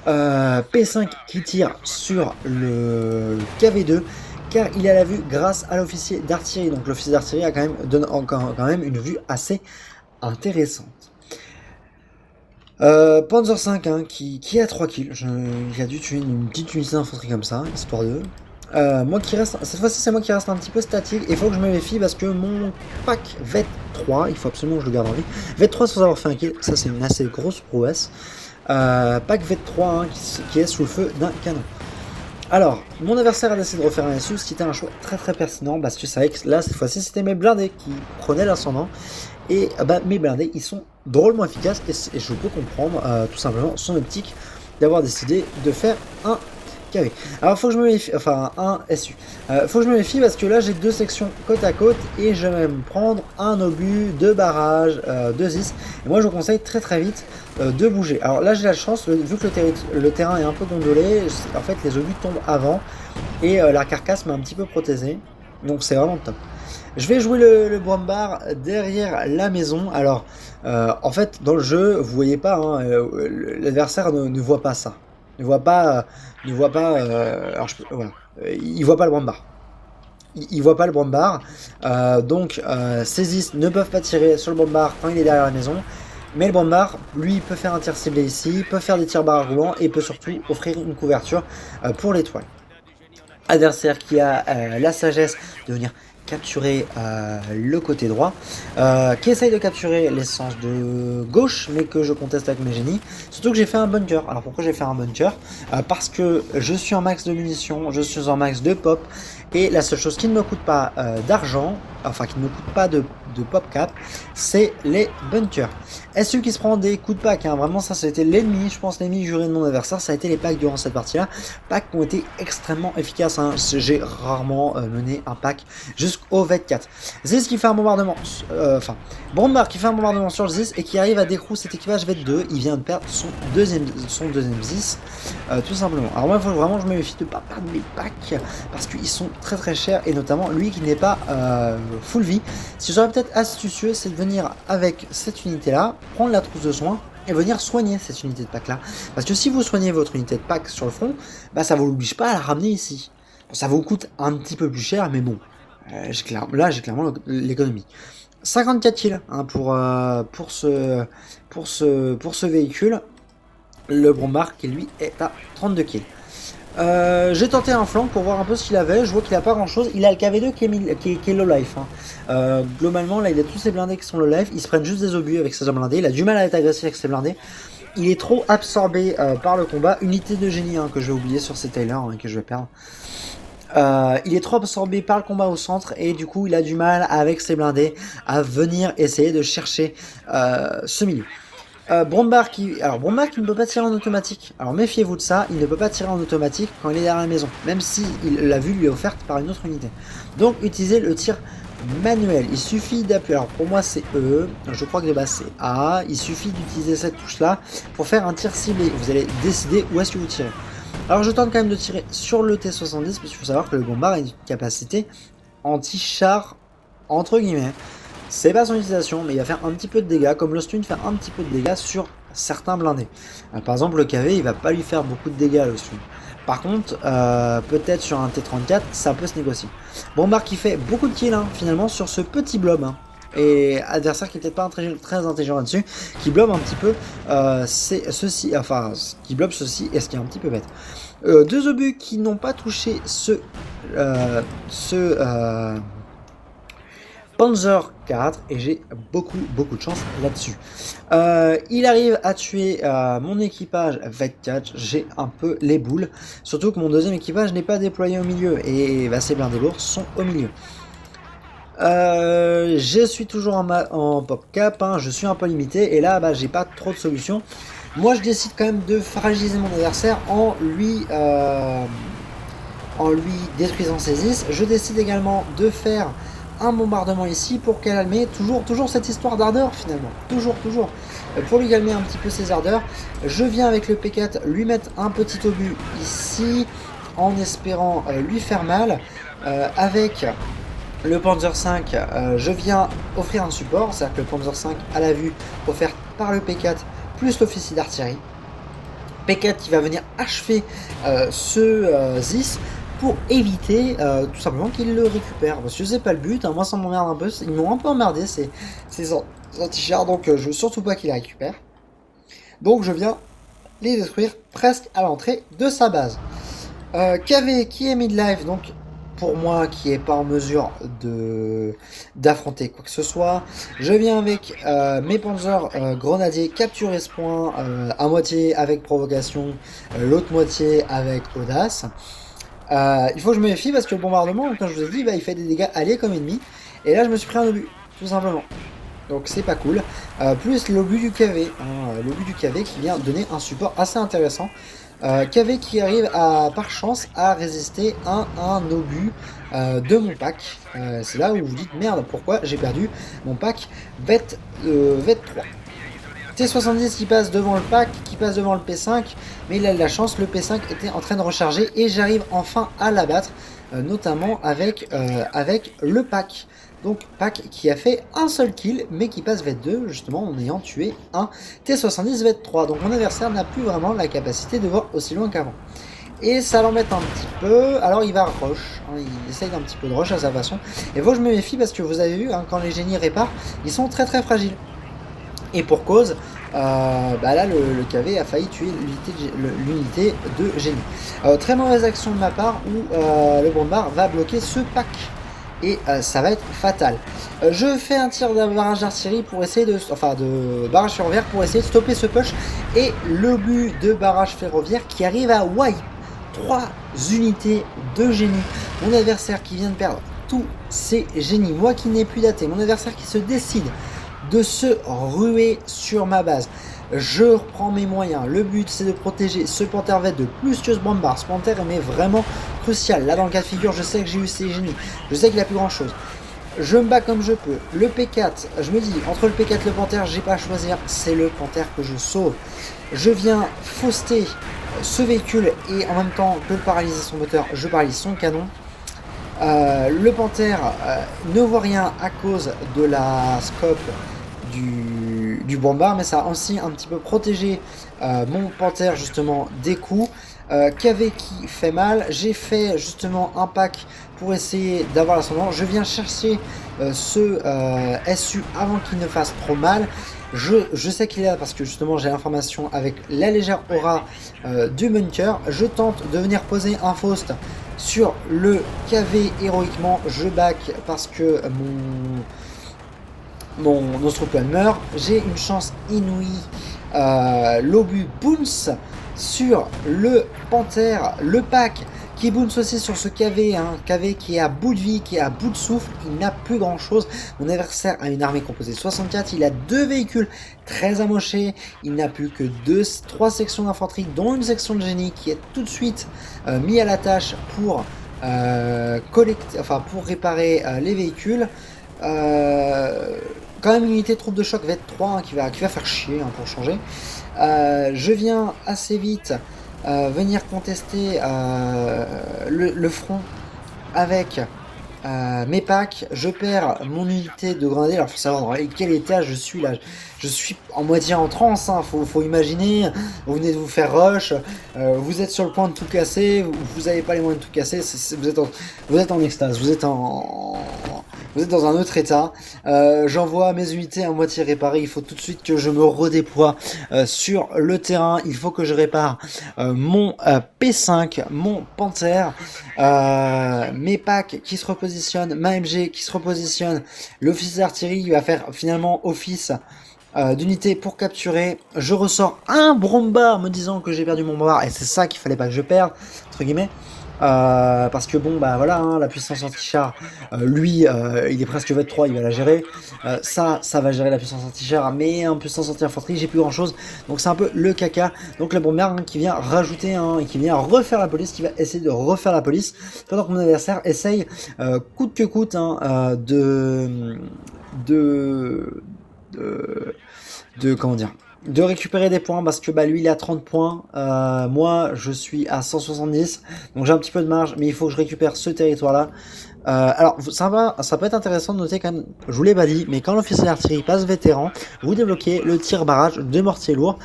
P5 qui tire sur le KV2 car il a la vue grâce à l'officier d'artillerie. Donc l'officier d'artillerie a donne quand même une vue assez intéressante. Panzer 5 hein, qui a 3 kills, il a dû tuer une petite unité d'infanterie comme ça, histoire de... moi qui reste, cette fois-ci c'est moi qui reste un petit peu statique, et il faut que je me méfie parce que mon pack Vet 3, il faut absolument que je le garde en vie. Vet 3 sans avoir fait un kill, ça c'est une assez grosse prouesse. Pack Vet 3 hein, qui est sous le feu d'un canon. Alors, mon adversaire a décidé de refaire un SU, ce qui était un choix très très pertinent parce que c'est vrai que là cette fois-ci c'était mes blindés qui prenaient l'ascendant. Et bah, mes blindés ils sont drôlement efficaces et je peux comprendre tout simplement son optique d'avoir décidé de faire un KV. Alors faut que je me méfie, enfin un SU. Faut que je me méfie parce que là j'ai deux sections côte à côte et je vais me prendre un obus, deux barrages, deux Zis. Et moi je vous conseille très vite de bouger. Alors là j'ai la chance, vu que le terrain est un peu gondolé, en fait les obus tombent avant et la carcasse m'a un petit peu protégé. Donc c'est vraiment top. Je vais jouer le Brombar derrière la maison. Alors, en fait, dans le jeu, vous voyez pas, hein, l'adversaire ne voit pas ça. Ne voit pas, alors voilà, il voit pas le Brombar. Il voit pas le Brombar. Donc, ces Is ne peuvent pas tirer sur le Brombar quand il est derrière la maison. Mais le Brombar, lui, peut faire un tir ciblé ici, peut faire des tirs barres roulants et peut surtout offrir une couverture pour l'étoile. Adversaire qui a la sagesse de venir capturer le côté droit, qui essaye de capturer l'essence de gauche, mais que je conteste avec mes génies. Surtout que j'ai fait un bunker. Alors pourquoi j'ai fait un bunker? Parce que je suis en max de munitions, je suis en max de pop, et la seule chose qui ne me coûte pas d'argent, enfin qui ne me coûte pas de pop cap, c'est les bunkers. SU qui se prend des coups de pack, hein. Vraiment ça a été l'ennemi, je pense l'ennemi juré de mon adversaire, ça a été les packs durant cette partie là, packs qui ont été extrêmement efficaces, hein. J'ai rarement mené un pack jusqu'au V4. Ziz qui fait un bombardement, Brombar qui fait un bombardement sur le Ziz et qui arrive à décrocher cet équipage V2, il vient de perdre son deuxième Ziz, tout simplement. Alors moi il faut vraiment que je me méfie de ne pas perdre mes packs, parce qu'ils sont très chers, et notamment lui qui n'est pas full vie. Ce qui serait peut-être astucieux, c'est de venir avec cette unité là, prendre la trousse de soins et venir soigner cette unité de pack là. Parce que si vous soignez votre unité de pack sur le front, bah ça vous oblige pas à la ramener ici. Ça vous coûte un petit peu plus cher, mais bon, là j'ai clairement l'économie. 54 kills hein, pour ce véhicule. Le Brombar qui lui est à 32 kills. J'ai tenté un flanc pour voir un peu ce qu'il avait. Je vois qu'il a pas grand chose. Il a le KV2 qui est low life. Hein. Globalement, là, il a tous ses blindés qui sont low life. Ils se prennent juste des obus avec ses hommes blindés. Il a du mal à être agressif avec ses blindés. Il est trop absorbé par le combat. Unité de génie hein, que je vais oublier sur ces Taylor hein, que je vais perdre. Il est trop absorbé par le combat au centre et du coup, il a du mal avec ses blindés à venir essayer de chercher ce milieu. Brombar qui ne peut pas tirer en automatique. Alors méfiez-vous de ça, il ne peut pas tirer en automatique quand il est derrière la maison, même si la vue lui est offerte par une autre unité. Donc utilisez le tir manuel. Il suffit d'appuyer. Alors pour moi c'est E, je crois que de base c'est A. Il suffit d'utiliser cette touche là pour faire un tir ciblé. Vous allez décider où est-ce que vous tirez. Alors je tente quand même de tirer sur le T70 parce qu'il faut savoir que le Brombar a une capacité anti-char entre guillemets. C'est pas son utilisation, mais il va faire un petit peu de dégâts, comme le stun fait un petit peu de dégâts sur certains blindés. Par exemple, le KV, il va pas lui faire beaucoup de dégâts, le stun. Par contre, peut-être sur un T34, ça peut se négocier. Brombar qui fait beaucoup de kills, hein, finalement, sur ce petit blob. Hein. Et adversaire qui est peut-être pas très intelligent là-dessus, qui blobe un petit peu qui blobe ceci, et ce qui est un petit peu bête. Deux obus qui n'ont pas touché Panzer 4 et j'ai beaucoup de chance là-dessus. Il arrive à tuer mon équipage V4, j'ai un peu les boules, surtout que mon deuxième équipage n'est pas déployé au milieu et bah, ces blindés lourds sont au milieu. Je suis toujours en pop cap, hein, je suis un peu limité et là bah, j'ai pas trop de solutions. Moi je décide quand même de fragiliser mon adversaire en lui détruisant ses is. Je décide également de faire un bombardement ici pour calmer toujours cette histoire d'ardeur finalement, toujours pour lui calmer un petit peu ses ardeurs. Je viens avec le P4 lui mettre un petit obus ici en espérant lui faire mal. Avec le Panzer 5 je viens offrir un support, c'est à dire que le Panzer 5 à la vue offert par le P4 plus l'officier d'artillerie. P4 qui va venir achever ce Zis pour éviter tout simplement qu'il le récupère, parce que c'est pas le but, hein. Moi ça m'emmerde un peu, ils m'ont un peu emmerdé ces anti-chars, donc je veux surtout pas qu'il les récupère. Donc je viens les détruire presque à l'entrée de sa base. KV qui est mid-life, donc pour moi qui est pas en mesure d'affronter quoi que ce soit, je viens avec mes Panzer grenadiers capturer ce point à moitié avec provocation, l'autre moitié avec audace. Il faut que je me méfie parce que le bombardement, comme je vous ai dit, bah, il fait des dégâts alliés comme ennemis. Et là, je me suis pris un obus, tout simplement. Donc c'est pas cool. Plus l'obus du KV. L'obus du KV qui vient donner un support assez intéressant KV qui arrive par chance à résister à un obus de mon pack. C'est là où vous dites merde, pourquoi j'ai perdu mon pack VET 3. T70 qui passe devant le pack, qui passe devant le P5, mais il a de la chance, le P5 était en train de recharger et j'arrive enfin à l'abattre, notamment avec le pack. Donc pack qui a fait un seul kill, mais qui passe VET2 justement en ayant tué un T70 VET3. Donc mon adversaire n'a plus vraiment la capacité de voir aussi loin qu'avant. Et ça l'embête un petit peu, alors il va rush, hein, il essaye d'un petit peu de rush à sa façon. Et faut que je me méfie parce que vous avez vu, hein, quand les génies réparent, ils sont très très fragiles. Et pour cause, là le KV a failli tuer l'unité de génie. Très mauvaise action de ma part où le bombard va bloquer ce pack. Et ça va être fatal. Je fais un tir de barrage d'artillerie pour essayer de barrage ferroviaire pour essayer de stopper ce push. Et le but de barrage ferroviaire qui arrive à wipe 3 unités de génie. Mon adversaire qui vient de perdre tous ses génies. Moi qui n'ai plus daté. Mon adversaire qui se décide de se ruer sur ma base. Je reprends mes moyens. Le but c'est de protéger ce Panther VET de plus que ce bombard. Ce Panther est vraiment crucial. Là dans le cas de figure, je sais que j'ai eu ses génies. Je sais qu'il a plus grand chose. Je me bats comme je peux. Le P4, je me dis, entre le P4 et le Panther, j'ai pas à choisir. C'est le Panther que je sauve. Je viens fauster ce véhicule et en même temps que paralyser son moteur, je paralyse son canon. Le Panther ne voit rien à cause de la scope du bombard, mais ça a aussi un petit peu protégé mon Panther justement des coups. KV qui fait mal, j'ai fait justement un pack pour essayer d'avoir l'ascendant. Je viens chercher ce SU avant qu'il ne fasse trop mal. Je sais qu'il est là parce que justement j'ai l'information avec la légère aura du bunker. Je tente de venir poser un Faust sur le KV héroïquement. Je back parce que mon Nostropion meurt. J'ai une chance inouïe. L'obus bounce sur le Panther, le pack qui bounce aussi sur ce KV, KV qui est à bout de vie, qui est à bout de souffle, il n'a plus grand chose. Mon adversaire a une armée composée de 64, il a 2 véhicules très amochés, il n'a plus que 3 sections d'infanterie, dont une section de génie qui est tout de suite mis à la tâche pour pour réparer les véhicules. Quand même une unité de troupe de choc VET3 qui va faire chier pour changer. Je viens assez vite venir contester le front avec mes packs. Je perds mon unité de grenadier. Alors faut savoir dans quel état je suis là. Je suis en moitié en transe, faut imaginer. Vous venez de vous faire rush, vous êtes sur le point de tout casser, vous n'avez pas les moyens de tout casser, vous êtes en extase, vous êtes dans un autre état. J'envoie mes unités à moitié réparées. Il faut tout de suite que je me redéploie sur le terrain. Il faut que je répare mon P5, mon Panther, mes packs qui se repositionnent, ma MG qui se repositionne. L'officier d'artillerie va faire finalement office d'unité pour capturer. Je ressors un bombard me disant que j'ai perdu mon bombard et c'est ça qu'il fallait pas que je perde entre guillemets. Parce que bon bah voilà la puissance anti-char lui il est presque VET3, il va la gérer, ça va gérer la puissance anti-char, mais en puissance anti-infanterie j'ai plus grand chose, donc c'est un peu le caca. Donc le bombard qui vient rajouter et qui vient refaire la police, qui va essayer de refaire la police pendant que mon adversaire essaye coûte que coûte comment dire, de récupérer des points parce que lui il est à 30 points, moi je suis à 170, donc j'ai un petit peu de marge, mais il faut que je récupère ce territoire là. Alors ça peut être intéressant de noter quand même, je vous l'ai pas dit, mais quand l'officier d'artillerie passe vétéran, vous débloquez le tir barrage de mortier lourd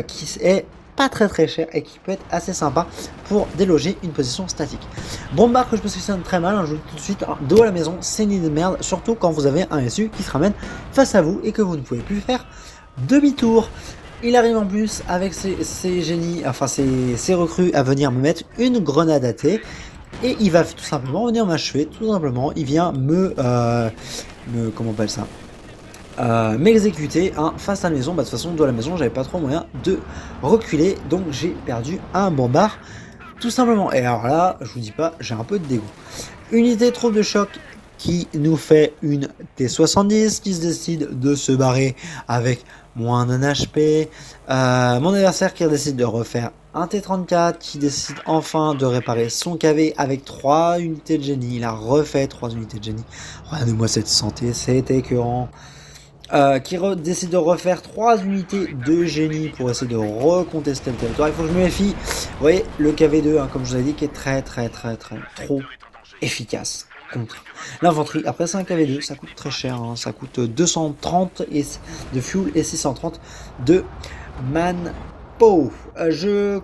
qui est pas très cher et qui peut être assez sympa pour déloger une position statique. Bombard que je positionne très mal, je vous dis tout de suite, dos à la maison, c'est une idée de merde, surtout quand vous avez un SU qui se ramène face à vous et que vous ne pouvez plus faire demi-tour. Il arrive en plus avec ses génies, ses recrues à venir me mettre une grenade à thé et il va tout simplement venir m'achever, tout simplement. Il vient comment on appelle ça, m'exécuter face à la maison. De toute façon, de la maison, j'avais pas trop moyen de reculer, donc j'ai perdu un bombard, tout simplement. Et alors là, je vous dis pas, j'ai un peu de dégoût. Unité troupe de choc qui nous fait une T70 qui se décide de se barrer avec moins d'un HP. Mon adversaire qui décide de refaire un T34, qui décide enfin de réparer son KV avec 3 unités de génie. Il a refait 3 unités de génie. Regardez-moi cette santé, c'est écœurant. Décide de refaire 3 unités de génie pour essayer de recontester le territoire. Il faut que je me méfie. Vous voyez, le KV2, comme je vous ai dit, qui est très trop efficace contre l'infanterie. Après, c'est un KV2, ça coûte très cher. Ça coûte 230 de fuel et 630 de manpower. Je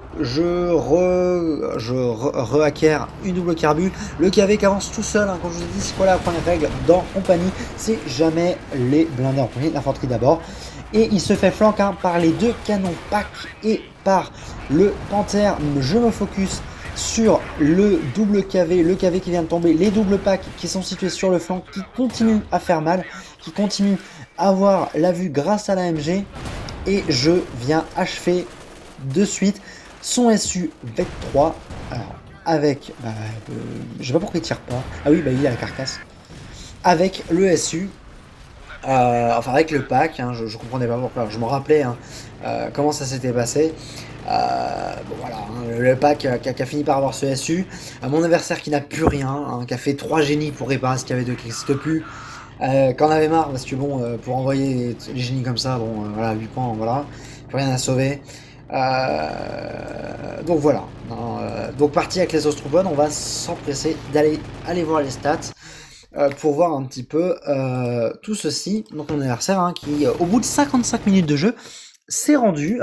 re-acquiers une double carbu. Le KV qui avance tout seul, comme je vous ai dit, c'est quoi la première règle dans compagnie? C'est jamais les blindés en premier, l'infanterie d'abord. Et il se fait flanquer par les 2 canons pack et par le panthère. Je me focus sur le double KV, le KV qui vient de tomber, les doubles packs qui sont situés sur le flanc, qui continuent à faire mal, qui continuent à avoir la vue grâce à la MG. Et je viens achever de suite son SU Vec 3. Alors, avec, je sais pas pourquoi il tire pas. Ah oui, il a la carcasse. Avec le SU. Enfin avec le pack, je comprenais pas pourquoi, je me rappelais comment ça s'était passé. Bon voilà, le pack qui a fini par avoir ce SU. Mon adversaire qui n'a plus rien, qui a fait 3 génies pour réparer ce KV2 qui n'existe plus. Qu'en avait marre parce que bon, pour envoyer les génies comme ça, bon voilà, 8 points, voilà, plus rien à sauver. Donc voilà, donc parti avec les Ostropodes, on va s'empresser aller voir les stats. Pour voir un petit peu tout ceci. Donc mon adversaire qui, au bout de 55 minutes de jeu, s'est rendu,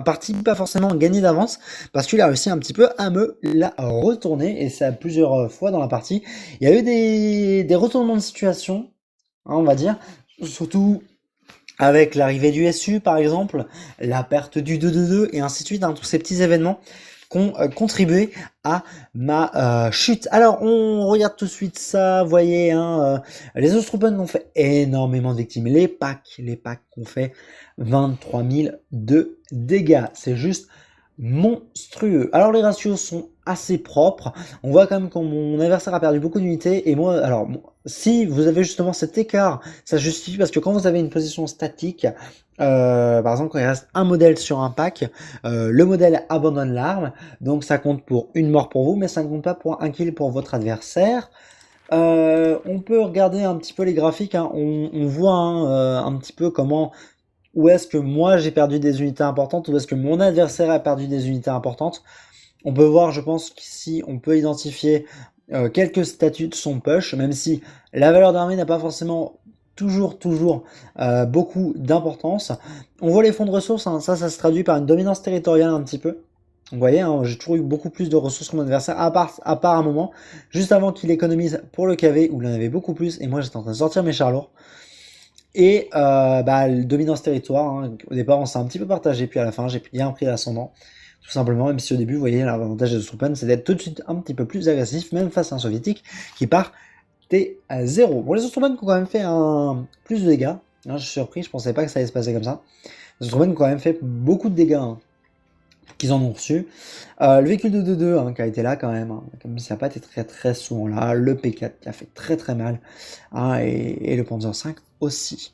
parti pas forcément gagné d'avance, parce qu'il a réussi un petit peu à me la retourner, et ça plusieurs fois dans la partie. Il y a eu des retournements de situation, on va dire, surtout avec l'arrivée du SU par exemple, la perte du 2-2-2, et ainsi de suite, tous ces petits événements ont contribué à ma chute. Alors on regarde tout de suite ça, vous voyez, les Ostropen ont fait énormément de victimes, les packs ont fait 23 000 de dégâts, c'est juste monstrueux. Alors les ratios sont assez propres, on voit quand même que mon adversaire a perdu beaucoup d'unités, et moi, alors si vous avez justement cet écart, ça justifie parce que quand vous avez une position statique, par exemple quand il reste un modèle sur un pack, le modèle abandonne l'arme, donc ça compte pour une mort pour vous, mais ça ne compte pas pour un kill pour votre adversaire. On peut regarder un petit peu les graphiques, on voit un petit peu où est-ce que moi j'ai perdu des unités importantes, où est-ce que mon adversaire a perdu des unités importantes. On peut voir, je pense qu'ici on peut identifier quelques statuts de son push, même si la valeur d'armée n'a pas forcément toujours beaucoup d'importance. On voit les fonds de ressources, ça se traduit par une dominance territoriale un petit peu. Vous voyez, j'ai toujours eu beaucoup plus de ressources que mon adversaire, à part un moment, juste avant qu'il économise pour le KV, où il en avait beaucoup plus, et moi j'étais en train de sortir mes chars lourds. Et dominance territoire, au départ on s'est un petit peu partagé, puis à la fin j'ai bien pris l'ascendant, tout simplement, même si au début, vous voyez, l'avantage des Ostropen, c'est d'être tout de suite un petit peu plus agressif, même face à un soviétique qui part T0. Bon, les Ostropen ont quand même fait plus de dégâts, je suis surpris, je pensais pas que ça allait se passer comme ça. Les Ostropen ont quand même fait beaucoup de dégâts qu'ils en ont reçu. Le véhicule de 2-2 qui a été là quand même, comme ça n'a pas été très souvent là. Le P4 qui a fait très mal, et le Panzer 5 aussi.